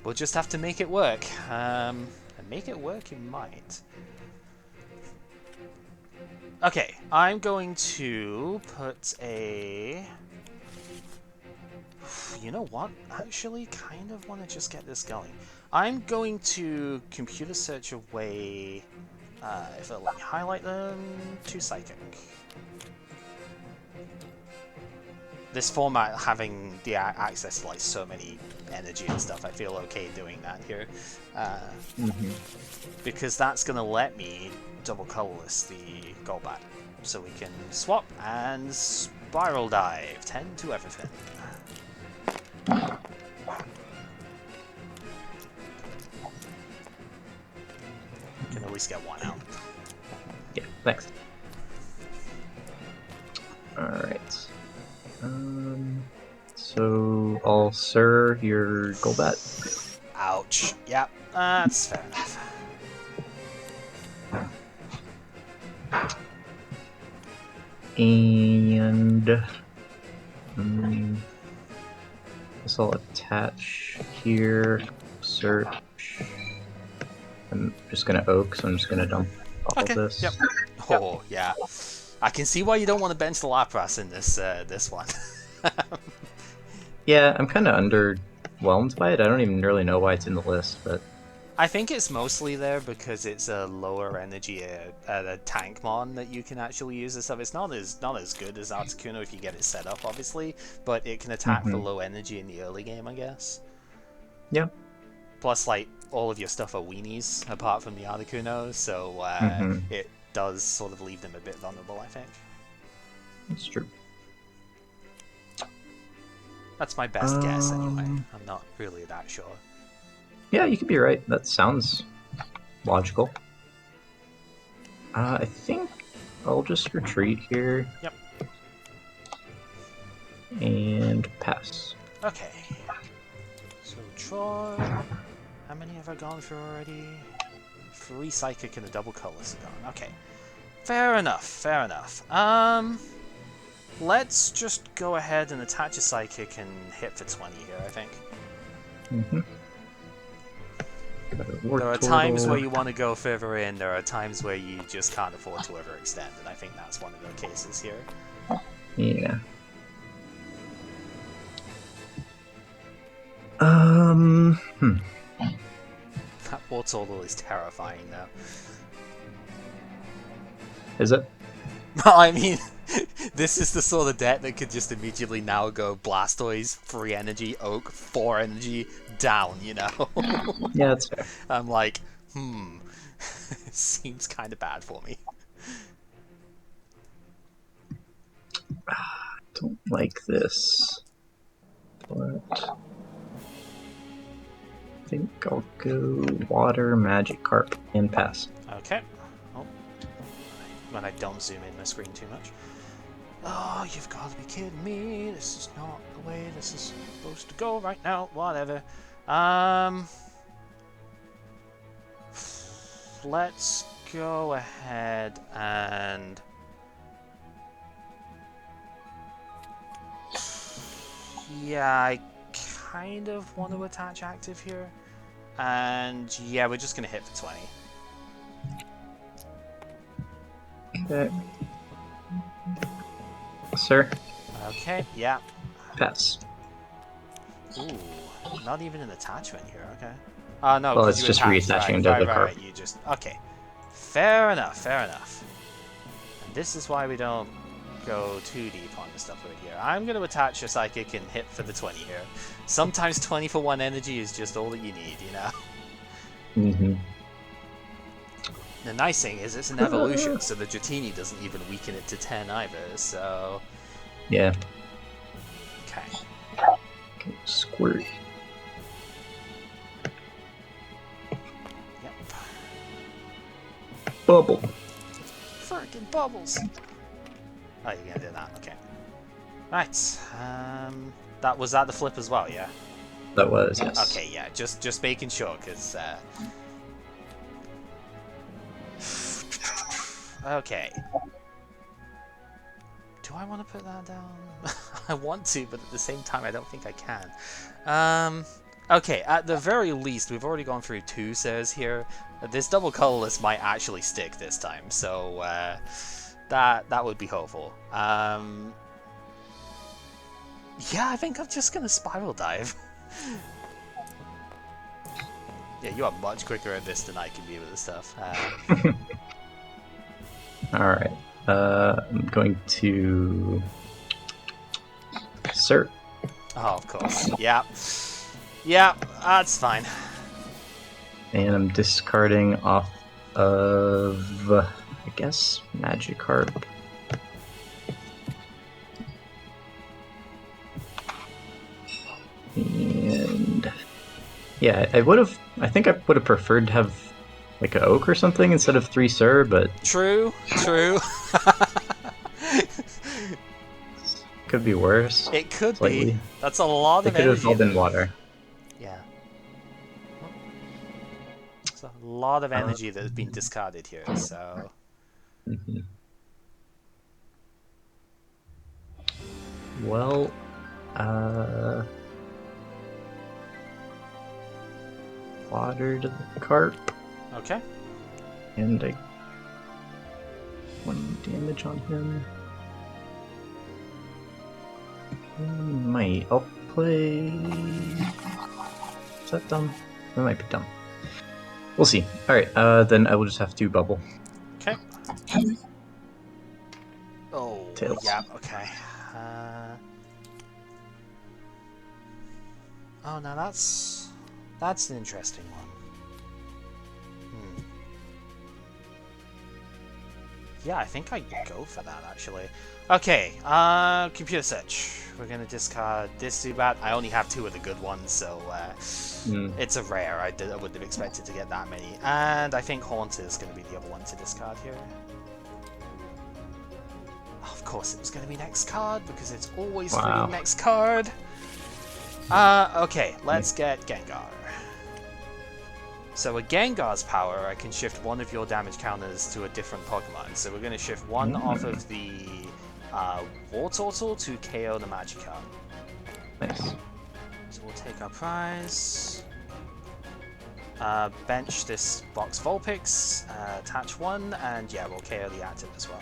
we'll just have to make it work. And make it work it might. Okay, I'm going to put a... You know what? Actually, kind of want to just get this going. I'm going to computer search away... if it'll let me highlight them, to Psychic. This format, having the access to like so many energy and stuff, I feel okay doing that here. Because that's going to let me double colorless the Golbat. So we can swap and Spiral Dive, 10 to everything. Can at least get one out. Yeah, thanks. Alright. So I'll serve your Golbat. Ouch. Yep, that's fair enough. And this I'll attach here. Search. I'm just gonna oak, so I'm just gonna dump all Okay, of this. yep. Oh, yeah. I can see why you don't want to bench the Lapras in this one. Yeah, I'm kind of underwhelmed by it. I don't even really know why it's in the list, but I think it's mostly there because it's a lower energy tank mon that you can actually use and stuff. It's not as good as Articuno if you get it set up, obviously, but it can attack for low energy in the early game, I guess. yeah. Plus, like, all of your stuff are weenies, apart from the Articuno, so it does sort of leave them a bit vulnerable, I think. That's true. That's my best guess, anyway. I'm not really that sure. Yeah, you could be right. That sounds logical. I think I'll just retreat here. Yep. And pass. Okay. So, Troy... How many have I gone through already? 3 Psychic and a double colorless are gone. Okay. Fair enough, fair enough. Let's just go ahead and attach a Psychic and hit for 20 here, I think. There are times where you want to go further in, there are times where you just can't afford to overextend, and I think that's one of the cases here. Yeah. That Wartortle is terrifying, though. Is it? I mean, this is the sort of deck that could just immediately now go Blastoise, 3 energy, Oak, 4 energy, down, you know? Yeah, that's fair. I'm like, seems kind of bad for me. Don't like this. But I think I'll go Water, Magikarp, and pass. Okay. Oh. When I don't zoom in my screen too much. Oh, you've got to be kidding me. This is not the way this is supposed to go right now. Whatever. Let's go ahead and... Yeah, I kind of want to attach active here. And yeah, we're just going to hit for 20. Okay. Sir? Okay, yeah. Pass. Ooh, not even an attachment here, okay. No, Well, 'cause it's you just attached, reattaching right, to right, the right, carp. right, you just... Okay. Fair enough, fair enough. And this is why we don't go too deep on the stuff over here. I'm going to attach a Psychic and hit for the 20 here. Sometimes 20 for 1 energy is just all that you need, you know? The nice thing is it's an evolution, so the Dratini doesn't even weaken it to 10 either, so... Yeah. Okay. Okay, squirt. Yep. Bubble. Frickin' bubbles! Oh, you're gonna do that, okay. Right, that was that the flip as well, yeah? That was, yes. Okay, yeah, just making sure, because, Okay. Do I want to put that down? I want to, but at the same time, I don't think I can. Okay, at the very least, we've already gone through 2 says here. This double colorless might actually stick this time, so That would be helpful. Yeah, I think I'm just gonna spiral dive. Yeah, you are much quicker at this than I can be with this stuff. Alright. I'm going to Sir. Oh, of course. Yeah. Yeah, that's fine. And I'm discarding off of, I guess, Magikarp. And yeah, I think I would have preferred to have like an Oak or something instead of 3 Sir, but True. could be worse. It could Slightly. be. That's a lot They of could have energy. all been though. water. Yeah. It's a lot of energy that has been discarded here, so... Mhm. Well, water to the carp, Okay. and I 1 damage on him. I'll play. Is that dumb? That might be dumb. We'll see. Alright, then I will just have to bubble. Okay. Oh, Tails. yeah, okay. Oh, now that's an interesting one. Yeah, I think I'd go for that, actually. Okay, computer search. We're gonna discard this Zubat. I only have 2 of the good ones, so it's a rare. I wouldn't have expected to get that many. And I think Haunt is gonna be the other one to discard here. Oh, of course it was gonna be next card, because it's always Wow. free next card. Okay, let's get Gengar. So with Gengar's power, I can shift 1 of your damage counters to a different Pokemon. So we're going to shift 1 off of the War Turtle to KO the Magikarp. Nice. So we'll take our prize. Bench this box Vulpix, attach 1, and yeah, we'll KO the active as well.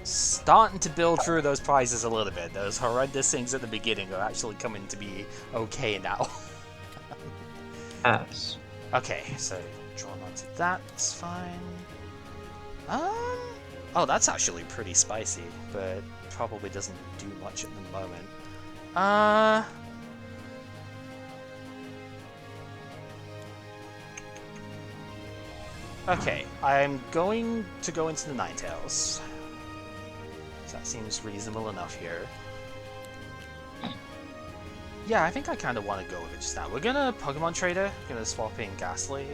Starting to build through those prizes a little bit. Those horrendous things at the beginning are actually coming to be okay now. Pass. Okay, so drawn onto that, that's fine. Oh, that's actually pretty spicy, but probably doesn't do much at the moment. Okay, I'm going to go into the Ninetales. That seems reasonable enough here. Yeah, I think I kind of want to go with it just now. We're gonna Pokemon Trader. Gonna swap in Ghastly.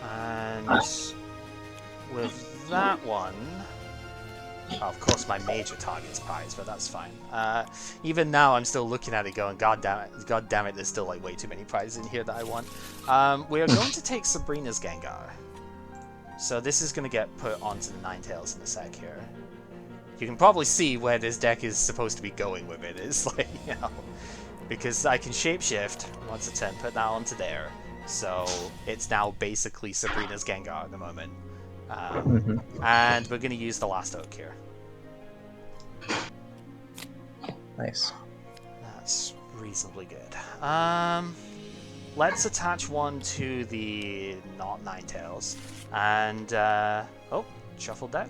And with that one... Oh, of course my major target's prize, but that's fine. Even now I'm still looking at it going, god damn it, there's still like way too many prizes in here that I want. We are going to take Sabrina's Gengar. So this is going to get put onto the Ninetales in a sec here. You can probably see where this deck is supposed to be going with it. It's like, you know, because I can shapeshift once a turn, put that onto there. So it's now basically Sabrina's Gengar at the moment. And we're going to use the last Oak here. Nice. That's reasonably good. Let's attach 1 to the not Ninetales. And, oh, shuffle deck?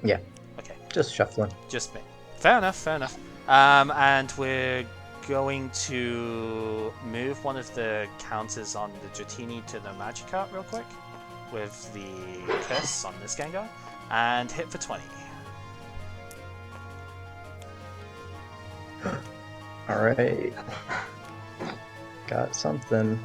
Yeah. Okay. Just shuffling. Just me. Fair enough, fair enough. And we're going to move 1 of the counters on the Dratini to the Magikarp real quick with the Curse on this Gengar, and hit for 20. Alright. Got something.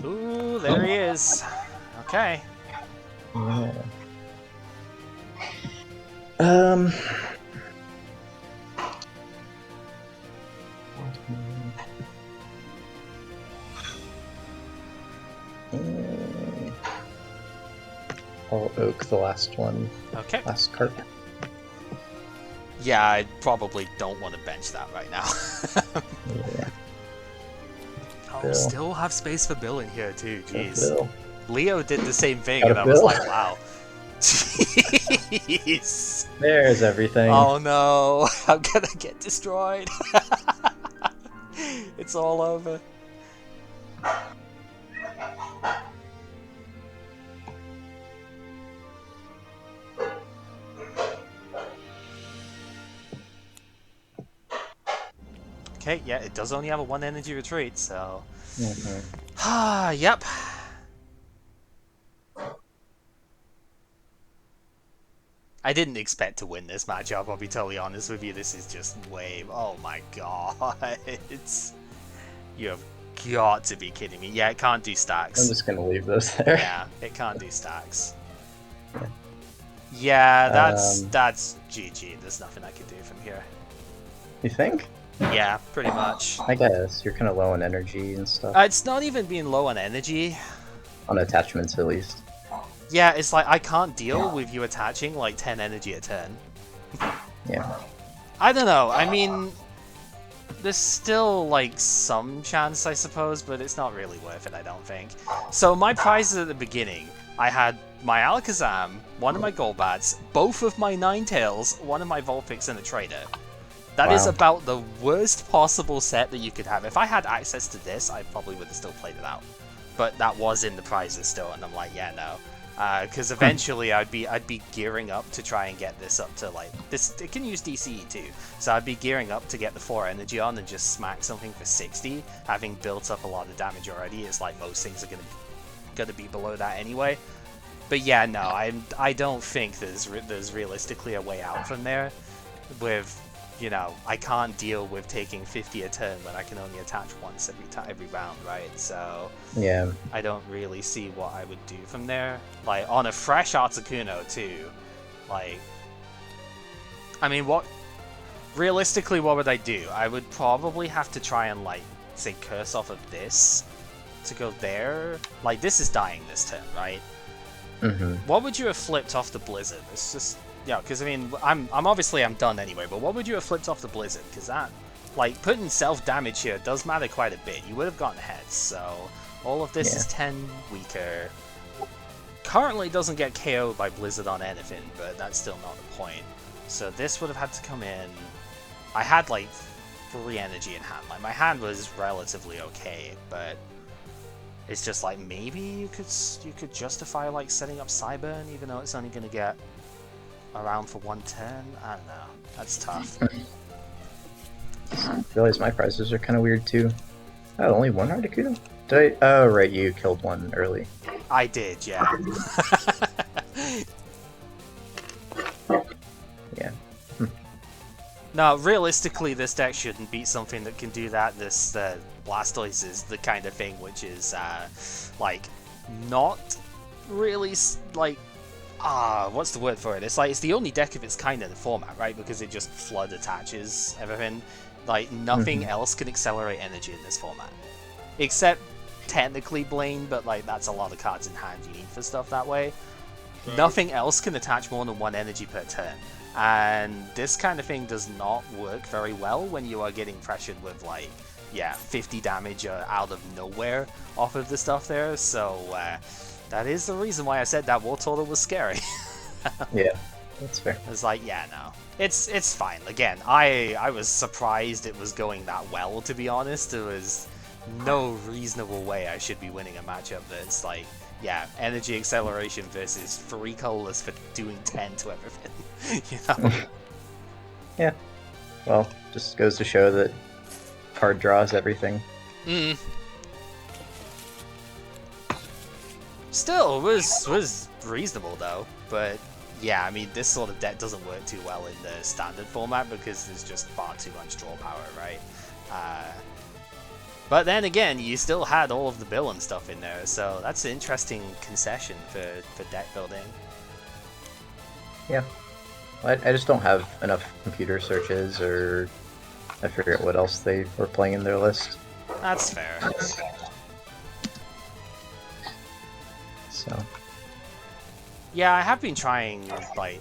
Ooh, there he is. Okay. Yeah. I'll oak the last one, Okay. last card. Yeah, I probably don't want to bench that right now. Yeah. Oh, Bill. still have space for Bill in here too. Got a Jeez. bill. Leo did the same thing, Got and a I was bill. like, wow. Jeez. There's everything. Oh no, I'm gonna get destroyed. It's all over. Okay, yeah, it does only have a 1 energy retreat, so... Ah, yep. I didn't expect to win this matchup, I'll be totally honest with you. This is just way... Oh my god. You have got to be kidding me. Yeah, it can't do stacks. I'm just gonna leave those there. Yeah, it can't do stacks. Yeah, that's GG. There's nothing I can do from here. You think? Yeah, pretty much. I guess you're kind of low on energy and stuff. It's not even being low on energy. On attachments, at least. Yeah, it's like I can't deal with you attaching like 10 energy a turn. Yeah. I don't know. I mean, there's still like some chance, I suppose, but it's not really worth it, I don't think. So my prizes at the beginning, I had my Alakazam, one of my Golbats, both of my Ninetales, one of my Vulpix, and a Trader. That is Wow. about the worst possible set that you could have. If I had access to this, I probably would have still played it out. But that was in the prizes still, and I'm like, yeah, no. Because eventually I'd be gearing up to try and get this up to like this. It can use DCE too, so I'd be gearing up to get the 4 energy on and just smack something for 60. Having built up a lot of damage already, it's like most things are gonna be below that anyway. But yeah, no, I don't think there's realistically a way out from there. With, you know, I can't deal with taking 50 a turn when I can only attach once every round, right? So Yeah. I don't really see what I would do from there. Like, on a fresh Articuno, too. Like, I mean, realistically, what would I do? I would probably have to try and, like, say, curse off of this to go there. Like, this is dying this turn, right? Mm-hmm. What would you have flipped off the Blizzard? It's just... Yeah, because, I mean, I'm done anyway, but what would you have flipped off the Blizzard? Because that... Like, putting self-damage here does matter quite a bit. You would have gotten heads, so... All of this is 10 weaker. Currently doesn't get KO'd by Blizzard on anything, but that's still not the point. So this would have had to come in... I had, like, 3 energy in hand. Like, my hand was relatively okay, but... It's just like, maybe you could justify, like, setting up Cyburn, even though it's only going to get around for 1 turn? I don't know. That's tough. I realize my prizes are kind of weird, too. Oh, only one Articuno? Did I? Oh, right, you killed one early. I did, yeah. Yeah. No, realistically, this deck shouldn't beat something that can do that. This Blastoise is the kind of thing which is, like, not really, like, what's the word for it? It's like, it's the only deck of its kind in the format, right? Because it just flood attaches everything. Like, nothing else can accelerate energy in this format. Except, technically, Blaine, but, like, that's a lot of cards in hand you need for stuff that way. Right. Nothing else can attach more than 1 energy per turn. And this kind of thing does not work very well when you are getting pressured with, like, yeah, 50 damage out of nowhere off of the stuff there. So, that is the reason why I said that War Turtle was scary. Yeah, that's fair. It's like, yeah, no. It's fine. Again, I was surprised it was going that well, to be honest. There was no reasonable way I should be winning a matchup that's like, yeah, energy acceleration versus 3 colorless for doing 10 to everything. You know? Yeah. Well, just goes to show that card draws everything. Still, it was reasonable though, but yeah, I mean, this sort of deck doesn't work too well in the standard format because there's just far too much draw power, right? But then again, you still had all of the bill and stuff in there, so that's an interesting concession for deck building. Yeah. I just don't have enough computer searches, or I forget what else they were playing in their list. That's fair. So Yeah, I have been trying like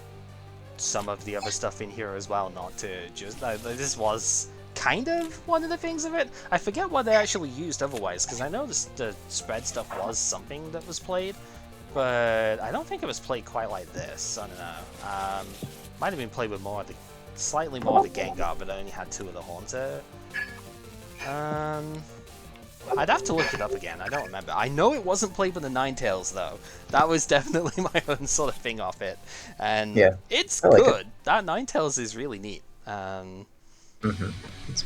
some of the other stuff in here as well, not to just this was kind of one of the things of it. I forget what they actually used otherwise, because I know the spread stuff was something that was played, but I don't think it was played quite like this. I don't know. Might have been played with slightly more of the Gengar, but I only had 2 of the Haunter. I'd have to look it up again. I don't remember. I know it wasn't played with the Ninetales though. That was definitely my own sort of thing off it, and Yeah, it's I like good. That Ninetales is really neat. It's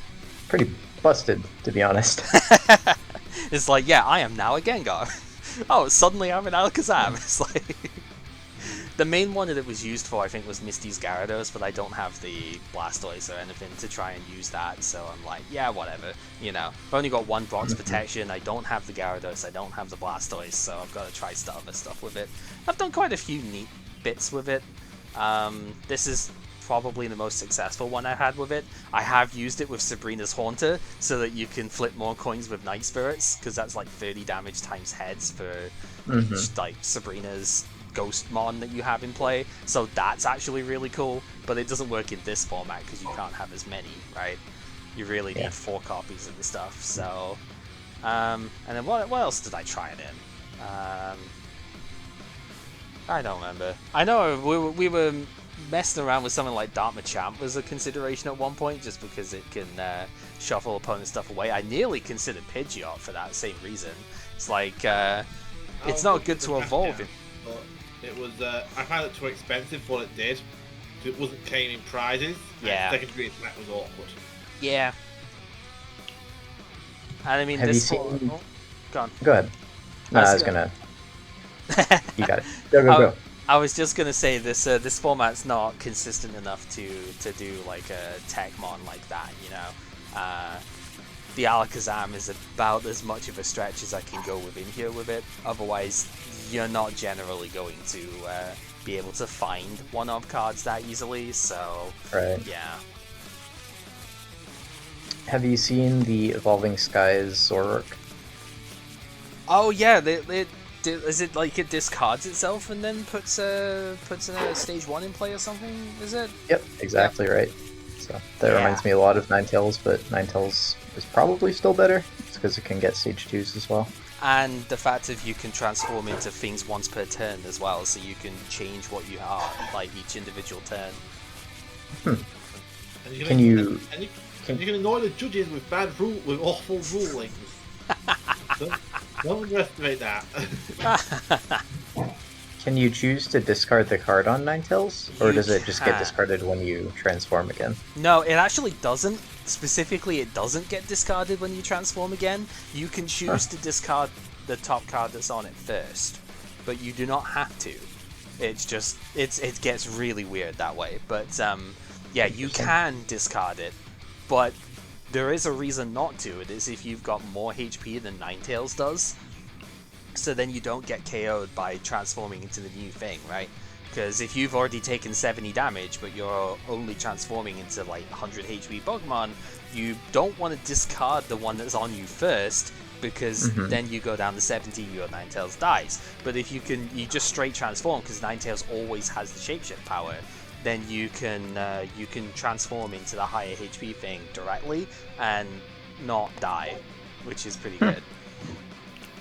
pretty busted, to be honest. It's like, yeah, I am now a Gengar. Oh, suddenly I'm an Alakazam. It's like the main one that it was used for, I think, was Misty's Gyarados, but I don't have the Blastoise or anything to try and use that, so I'm like, yeah, whatever. You know, I've only got 1 Bronze Protection. I don't have the Gyarados. I don't have the Blastoise, so I've got to try other stuff with it. I've done quite a few neat bits with it. This is probably the most successful one I had with it. I have used it with Sabrina's Haunter so that you can flip more coins with Night Spirits, because that's like 30 damage times heads for each, like Sabrina's Ghost Mon that you have in play. So that's actually really cool, but it doesn't work in this format because you can't have as many, right? You really need 4 copies of the stuff. So, and then what else did I try it in? I don't remember. I know we were messing around with something like Dark Machamp was a consideration at one point, just because it can shuffle opponent stuff away. I nearly considered Pidgeot for that same reason. It's like, it's not good to evolve it. But it was, I found it too expensive for what it did. It wasn't claiming prizes. Yeah. And secondary attack was awkward. Yeah. And I mean, Have this you one... seen... Oh, go on. Go ahead. No, I was gonna... You got it. Go. I was just gonna say this. This format's not consistent enough to do like a Techmon like that. You know, the Alakazam is about as much of a stretch as I can go within here with it. Otherwise, you're not generally going to be able to find one-of cards that easily. So, Right. yeah. Have you seen the Evolving Skies Zoroark? Oh yeah, is it like it discards itself and then puts a stage 1 in play or something? Is it? Yep, exactly right. So that reminds me a lot of Ninetales, but Ninetales is probably still better. It's because it can get stage 2s as well. And the fact that you can transform into things once per turn as well, so you can change what you are like each individual turn. And you Can you can annoy the judges with awful rulings. Don't underestimate that. Can you choose to discard the card on Ninetales? Or You does it just get can. discarded when you transform again? No, it actually doesn't. Specifically, it doesn't get discarded when you transform again. You can choose to discard the top card that's on it first, but you do not have to. It's just it gets really weird that way. But yeah, you can discard it, but there is a reason not to. It is if you've got more HP than Ninetales does. So then you don't get KO'd by transforming into the new thing, right? Because if you've already taken 70 damage, but you're only transforming into like 100 HP Pokemon, you don't want to discard the one that's on you first, because then you go down to 70, your Ninetales dies. But if you just straight transform, because Ninetales always has the shapeshift power, then you can transform into the higher HP thing directly and not die, which is pretty good.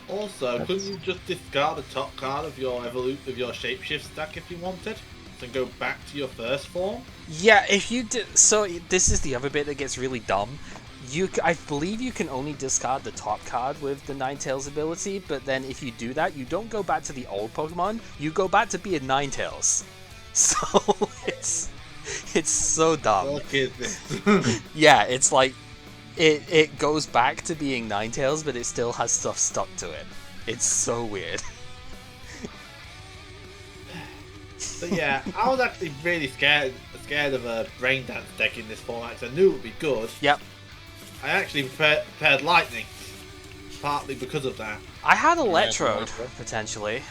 Also, couldn't you just discard the top card of your shapeshift stack if you wanted, and go back to your first form? Yeah, if you did. So this is the other bit that gets really dumb. I believe you can only discard the top card with the Ninetales ability, but then if you do that, you don't go back to the old Pokemon. You go back to being Ninetales. So it's so dumb. What is this? Yeah, it's like it goes back to being Ninetales, but it still has stuff stuck to it. It's so weird. But yeah, I was actually really scared of a Brain Dance deck in this format, because I knew it would be good. Yep. I actually prepared Lightning, partly because of that. I had Electrode, potentially.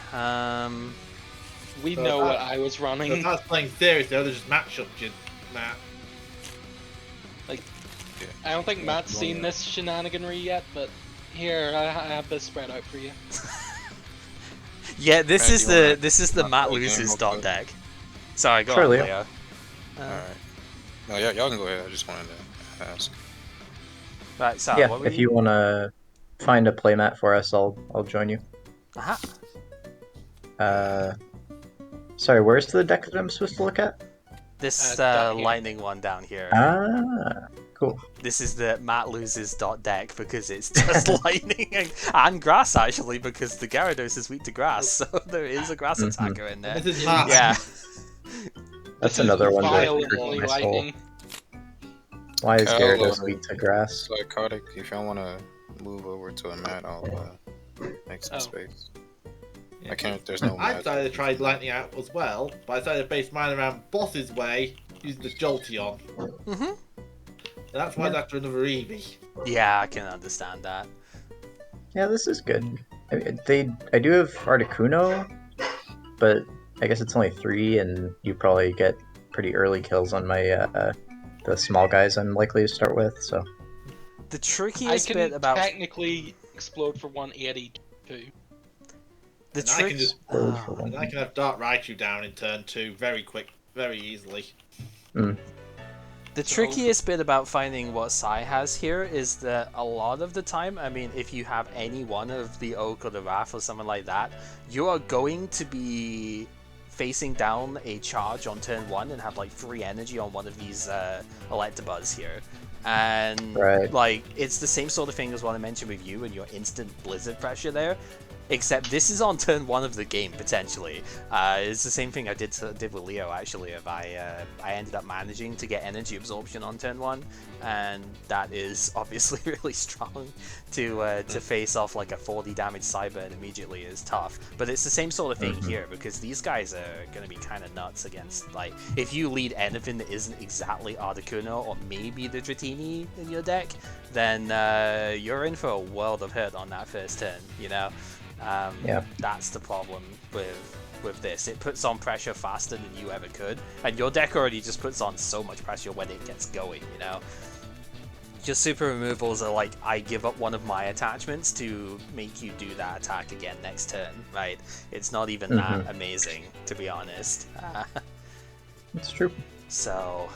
We know what I was running. If I was playing seriously, I would have just matchup Matt. Like, I don't think Matt's seen this shenaniganry yet, but here, I have this spread out for you. Yeah, this Man, is do you wanna this is the not Matt play a game loses real dot quick? deck. Sorry, go Sure, on, Leo. Leo. Alright. No, y'all can go ahead. I just wanted to ask. Right, so Yeah, what were if you wanna find a playmat for us, I'll join you. Uh-huh. Sorry, where's the deck that I'm supposed to look at? This down here. lightning one down here. Ah, cool. This is the Matt loses dot deck because it's just lightning and grass actually because the Gyarados is weak to grass, so there is a grass Mhm. attacker in there. This is Matt. Yeah. That's This is another one that violently tricked my soul. lightning. Why is Cal, Gyarados weak to grass? Psychotic, if y'all want to move over to a mat, I'll make some Oh. space. Yeah. I can't, there's no I mat. decided to try lightning out as well, but I decided to base mine around Boss's way using the Jolteon. Mhm. And that's why it's after another Eevee. Yeah, I can understand that. Yeah, this is good. I do have Articuno, but I guess it's only 3, and you probably get pretty early kills on my the small guys I'm likely to start with. So The I trickiest can bit about technically explode for 180 too. the And I trick can just and I can have Dark Raichu down in turn 2 very quick, very easily. The trickiest bit about finding what Sai has here is that a lot of the time, I mean, if you have any one of the Oak or the Wrath or something like that, you are going to be facing down a charge on turn 1 and have like 3 energy on one of these Electabuzz here. And Right. like, it's the same sort of thing as what I mentioned with you and your instant Blizzard pressure there. Except this is on turn 1 of the game, potentially. It's the same thing I did with Leo, actually. If I ended up managing to get energy absorption on turn 1, and that is obviously really strong to face off like a 40 damage Cyburn immediately is tough. But it's the same sort of thing here, because these guys are going to be kind of nuts against, like, if you lead anything that isn't exactly Articuno or maybe the Dratini in your deck, then you're in for a world of hurt on that first turn, you know? Yeah. That's the problem with this. It puts on pressure faster than you ever could, and your deck already just puts on so much pressure when it gets going, you know? Your super removals are like, I give up one of my attachments to make you do that attack again next turn, right? It's not even that amazing, to be honest. It's true. So,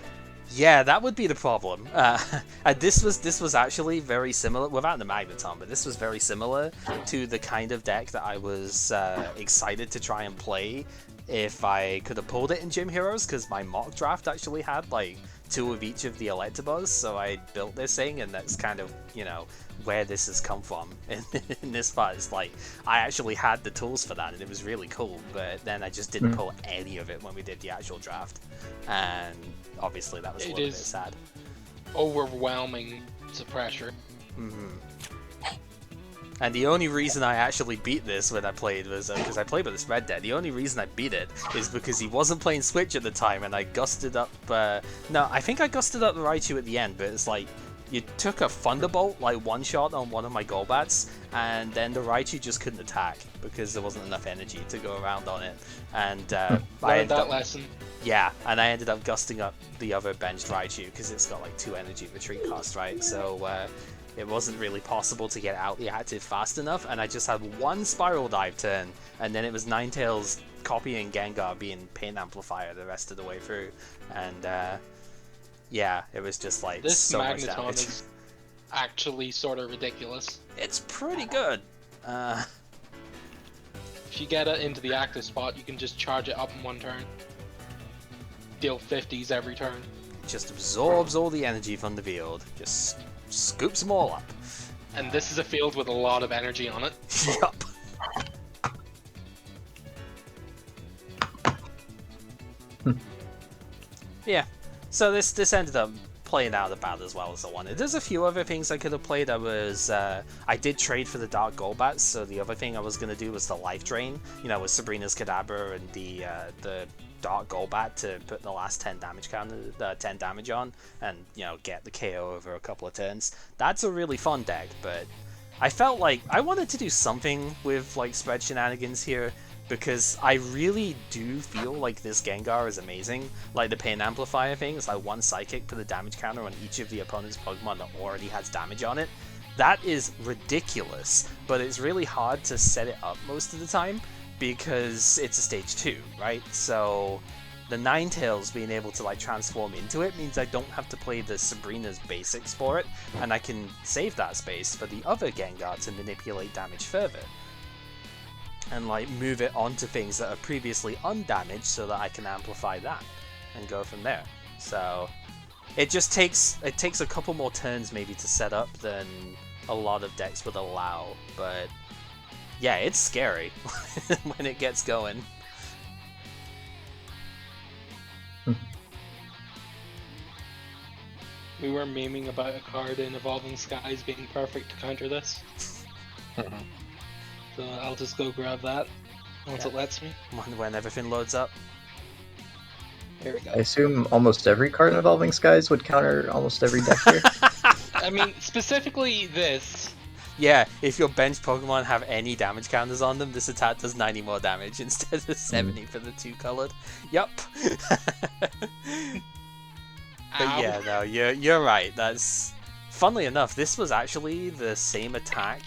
yeah, that would be the problem. And this was actually very similar, without the Magneton, but this was very similar to the kind of deck that I was excited to try and play if I could have pulled it in Gym Heroes, because my mock draft actually had like 2 of each of the Electabuzz, so I built this thing, and that's kind of, you know, where this has come from in this part. It's like, I actually had the tools for that, and it was really cool, but then I just didn't pull any of it when we did the actual draft, and obviously that was a It little bit is sad. overwhelming to pressure. And the only reason I actually beat this when I played was because I played with this red deck. The only reason I beat it is because he wasn't playing Switch at the time, and I gusted up. No, I think I gusted up the Raichu at the end, but it's like you took a Thunderbolt, like one shot on one of my Golbats, and then the Raichu just couldn't attack because there wasn't enough energy to go around on it. And I Learned ended that up, lesson. yeah, and I ended up gusting up the other benched Raichu because it's got like 2 energy retreat cost, right? So it wasn't really possible to get out the active fast enough, and I just had 1 Spiral Dive turn, and then it was Ninetales copying Gengar being Pain Amplifier the rest of the way through, and yeah, it was just like This so much Magneton damage. is actually sort of ridiculous. It's pretty good. If you get it into the active spot, you can just charge it up in 1 turn. Deal 50s every turn. Just absorbs all the energy from the field. Just scoops them all up. And this is a field with a lot of energy on it. Yup. Yeah. So this ended up playing out about as well as I wanted. There's a few other things I could have played. I did trade for the Dark Golbats, so the other thing I was gonna do was the Life Drain, you know, with Sabrina's Kadabra and the Dark Golbat to put the last 10 damage on, and you know, get the KO over a couple of turns. That's a really fun deck, but I felt like I wanted to do something with like spread shenanigans here, because I really do feel like this Gengar is amazing. Like the Pain Amplifier thing, it's like 1 Psychic for the damage counter on each of the opponent's Pokemon that already has damage on it. That is ridiculous, but it's really hard to set it up most of the time, because it's a stage 2, right? So the Ninetales being able to like transform into it means I don't have to play the Sabrina's basics for it, and I can save that space for the other Gengar to manipulate damage further. And like move it onto things that are previously undamaged so that I can amplify that and go from there. So it just takes a couple more turns maybe to set up than a lot of decks would allow, but yeah, it's scary when it gets going. We were memeing about a card in Evolving Skies being perfect to counter this. So I'll just go grab that once it lets me. When everything loads up. Here we go. I assume almost every card in Evolving Skies would counter almost every deck here. I mean, specifically this. Yeah, if your bench Pokemon have any damage counters on them, this attack does 90 more damage instead of 70 for the 2-colored. Yup. But Ow. yeah, no, you're right. That's funnily enough, this was actually the same attack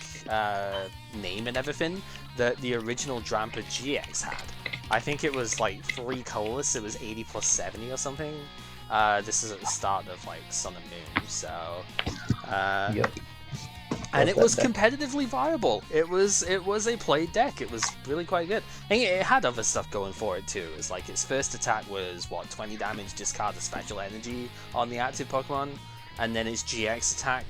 name and everything that the original Drampa GX had. I think it was like 3 colorless. It was 80 plus 70 or something. This is at the start of like Sun and Moon, so Yep. and it Love was that deck. competitively viable. It was a played deck. It was really quite good. And it had other stuff going for it too. It's like its first attack was what 20 damage, discard a special energy on the active Pokemon, and then its GX attack.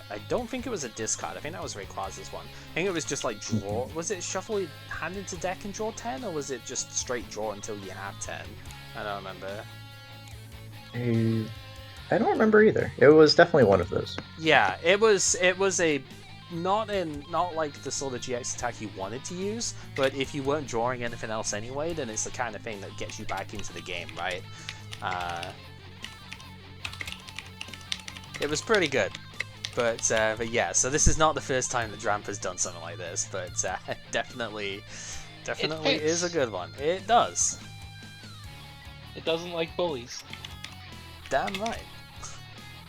I don't think it was a discard. I think that was Rayquaza's one. I think it was just like draw. Was it shuffle your hand into deck and draw 10, or was it just straight draw until you have 10? I don't remember. I don't remember either. It was definitely one of those. Yeah, it was a not like the sort of GX attack you wanted to use, but if you weren't drawing anything else anyway, then it's the kind of thing that gets you back into the game, right? It was pretty good. But yeah, so this is not the first time that Drampa's done something like this, but definitely is a good one. It does. It doesn't like bullies. Damn right.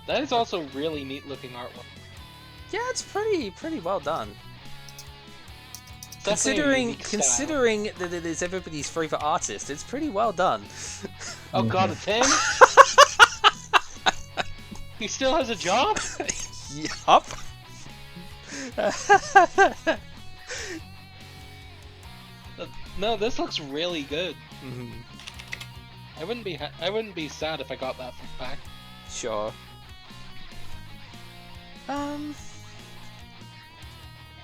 That is also really neat looking artwork. Yeah, it's pretty well done. Definitely a unique style. Considering that it is everybody's favorite artist, it's pretty well done. Oh god, it's him? He still has a job? Yup. No, this looks really good. Mhm. I wouldn't be sad if I got that back. Sure.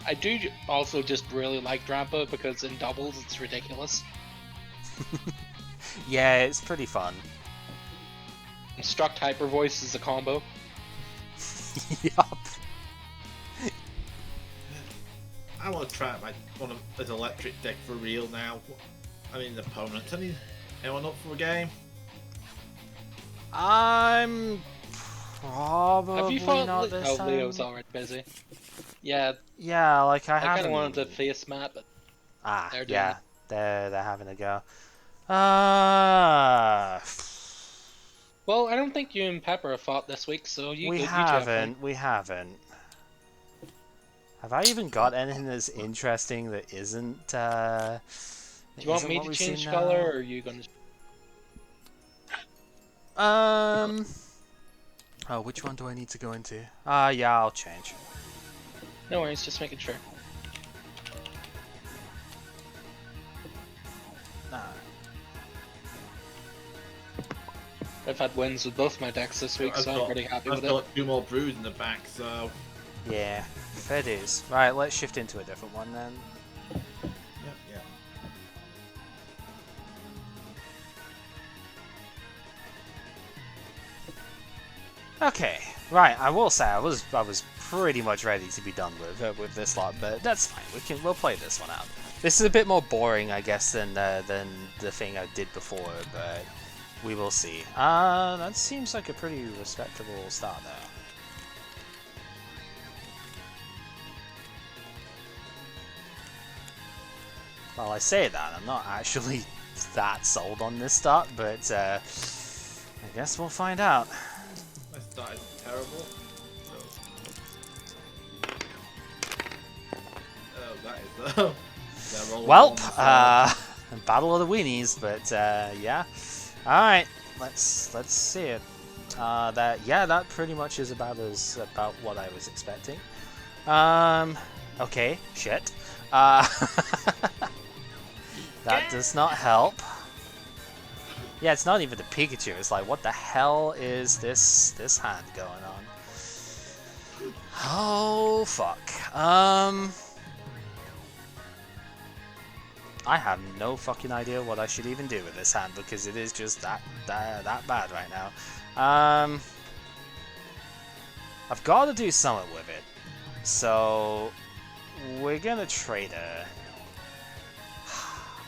I do also just really like Drampa because in doubles it's ridiculous. Yeah, it's pretty fun. Instruct Hyper Voice is a combo. Yup. I want to try out one of his electric deck for real now. I mean, opponents. Anyone up for a game? I'm probably Have you fought not this time. Leo's already busy. Yeah, Yeah, like I I kind haven't. of wanted to face Matt, but they're doing Yeah, it. they're having a go. Well, I don't think you and Pepper have fought this week, so We you two have fun. haven't. Have I even got anything that's interesting that isn't? Do you want me to change color, or are you gonna? Oh, which one do I need to go into? Yeah, I'll change. No worries, just making sure. I've had wins with both my decks this week, so I'm pretty happy I've with it. got 2 more brews in the back, so Yeah, fair dues. Right, let's shift into a different one then. yeah. Okay, right. I will say I was pretty much ready to be done with this lot, but that's fine. We'll play this one out. This is a bit more boring, I guess, than the thing I did before, but we will see. That seems like a pretty respectable start there. Well, I say that, I'm not actually that sold on this start, but I guess we'll find out. My start is terrible. So. Oh, that is They're all Well, on the side. battle of the weenies, but yeah. All right, let's see it. That pretty much is about what I was expecting. Okay, shit. That does not help. Yeah, it's not even the Pikachu. It's like, what the hell is this hand going on? Oh fuck. I have no fucking idea what I should even do with this hand because it is just that bad right now. I've got to do something with it. So we're gonna trade her.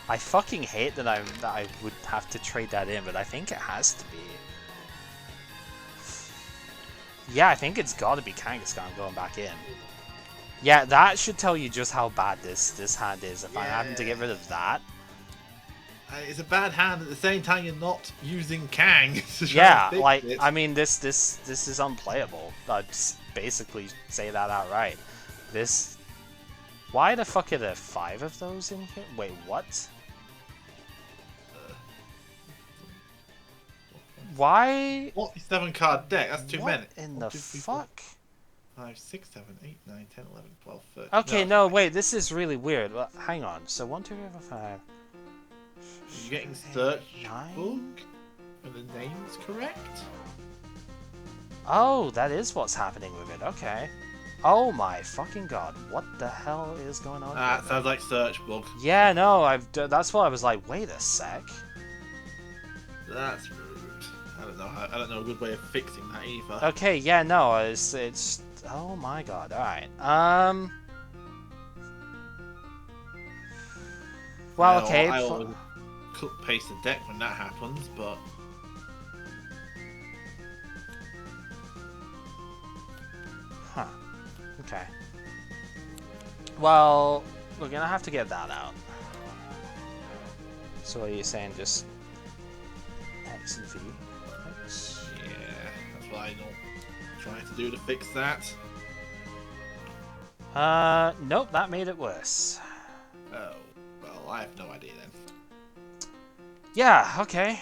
I fucking hate that I would have to trade that in, but I think it has to be. Yeah, I think it's got to be Kangaskhan going back in. Yeah, that should tell you just how bad this hand is. If I happen to get rid of that. It's a bad hand. At the same time, you're not using Kang. To try Yeah, and fix like it. I mean, this is unplayable. I'd basically say that outright. This. Why the fuck are there 5 of those in here? Wait, what? Why? 47 card deck. That's too What many. in 1, the 2, 3, 4, fuck? 5, 6, 7, 8, 9, 10, 11, 12, 13. Okay, no, wait, this is really weird. Well, hang on. So 1, 2, 3, 4, 5. You're getting search 9? book, and the name's correct. Oh, that is what's happening with it. Okay. Oh my fucking god! What the hell is going on? Ah, here? sounds like search bug. Yeah, no, that's what I was like. Wait a sec. That's rude. I don't know a good way of fixing that either. Okay, yeah, no, it's. Oh my god! All right. Well, okay. I always cut paste the deck when that happens, but Huh. Okay. Well, we're gonna have to get that out. So what are you saying? Just X and V? X? yeah, that's what I'm trying to do to fix that. Nope, that made it worse. Oh, well, I have no idea then. Yeah, okay,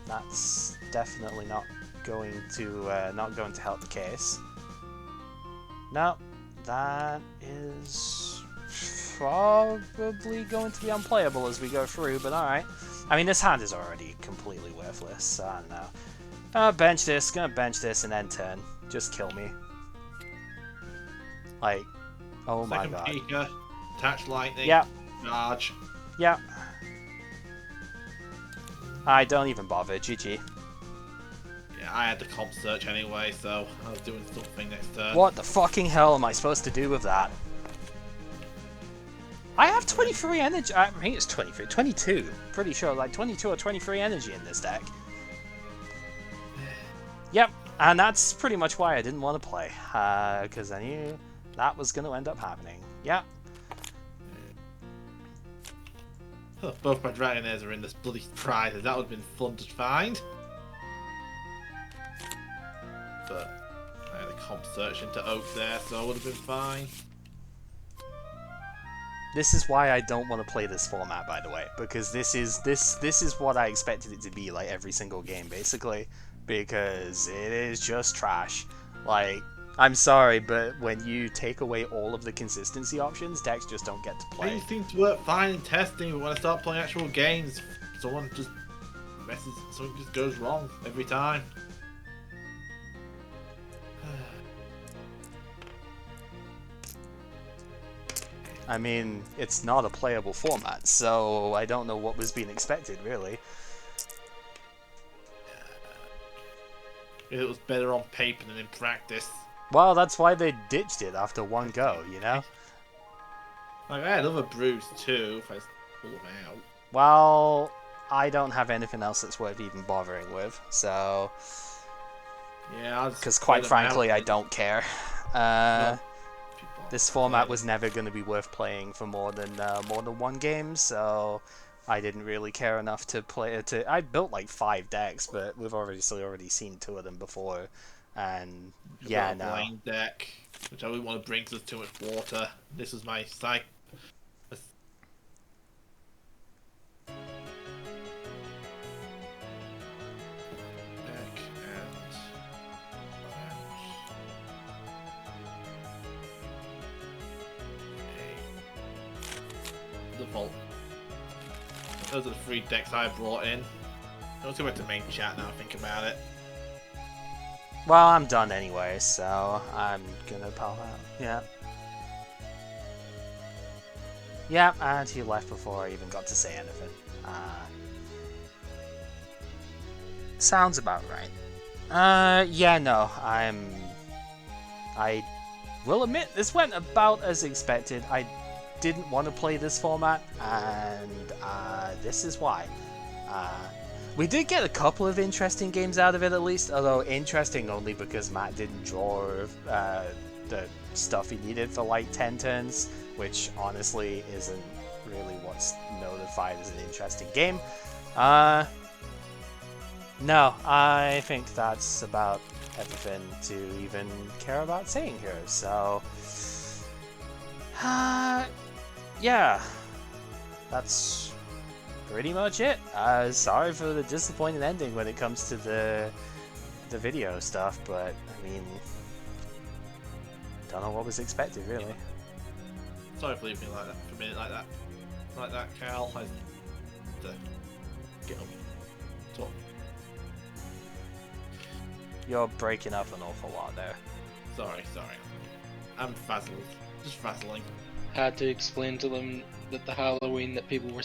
that's definitely not going to help the case. No, that is probably going to be unplayable as we go through, but alright. I mean, this hand is already completely worthless, so I don't know. Bench this, gonna bench this, and then turn. Just kill me. Like, oh my Second god. Pika, attach lightning, Yep, charge. yep. I don't even bother, GG. Yeah, I had the comp search anyway, so I was doing something next turn. What the fucking hell am I supposed to do with that? I have 23 energy. I think it's 23. 22. Pretty sure, like 22 or 23 energy in this deck. Yep, and that's pretty much why I didn't want to play. Because I knew that was going to end up happening. Yep. Both my Dragonairs are in this bloody prizes. That would have been fun to find. But I had a comp search into Oak there, so I would have been fine. This is why I don't want to play this format, by the way, because this is what I expected it to be like every single game, basically, because it is just trash. Like, I'm sorry, but when you take away all of the consistency options, decks just don't get to play. Things seem to work fine in testing, but when I start playing actual games, something just goes wrong every time. I mean, it's not a playable format, so I don't know what was being expected, really. It was better on paper than in practice. Well, that's why they ditched it after one go, you know? Like, I had other brews too, if I pull them out. Well, I don't have anything else that's worth even bothering with, so... Yeah, because quite frankly, I don't care. This format was never going to be worth playing for more than one game, so I didn't really care enough to play it. I built like 5 decks, but we've already seen 2 of them before And I've yeah, got a no. blind deck, which I wouldn't want to bring because there's too much water. This is my side. Deck and the vault. Those are the 3 decks I brought in. Let's go back to main chat now. Think about it. Well, I'm done anyway, so I'm gonna pal out. Yeah. Yeah, and he left before I even got to say anything. Sounds about right. Yeah, no, I will admit, this went about as expected. I didn't want to play this format, and this is why. We did get a couple of interesting games out of it, at least, although interesting only because Matt didn't draw the stuff he needed for like 10 turns, which honestly isn't really what's notified as an interesting game. No, I think that's about everything to even care about saying here, so yeah, that's pretty much it. Sorry for the disappointing ending when it comes to the video stuff, but I mean, don't know what was expected really. Sorry for leaving me like that for a minute like that, Cal. I had to get up, talk. You're breaking up an awful lot there. Sorry. I'm frazzled. Just frazzling. Had to explain to them that the Halloween that people were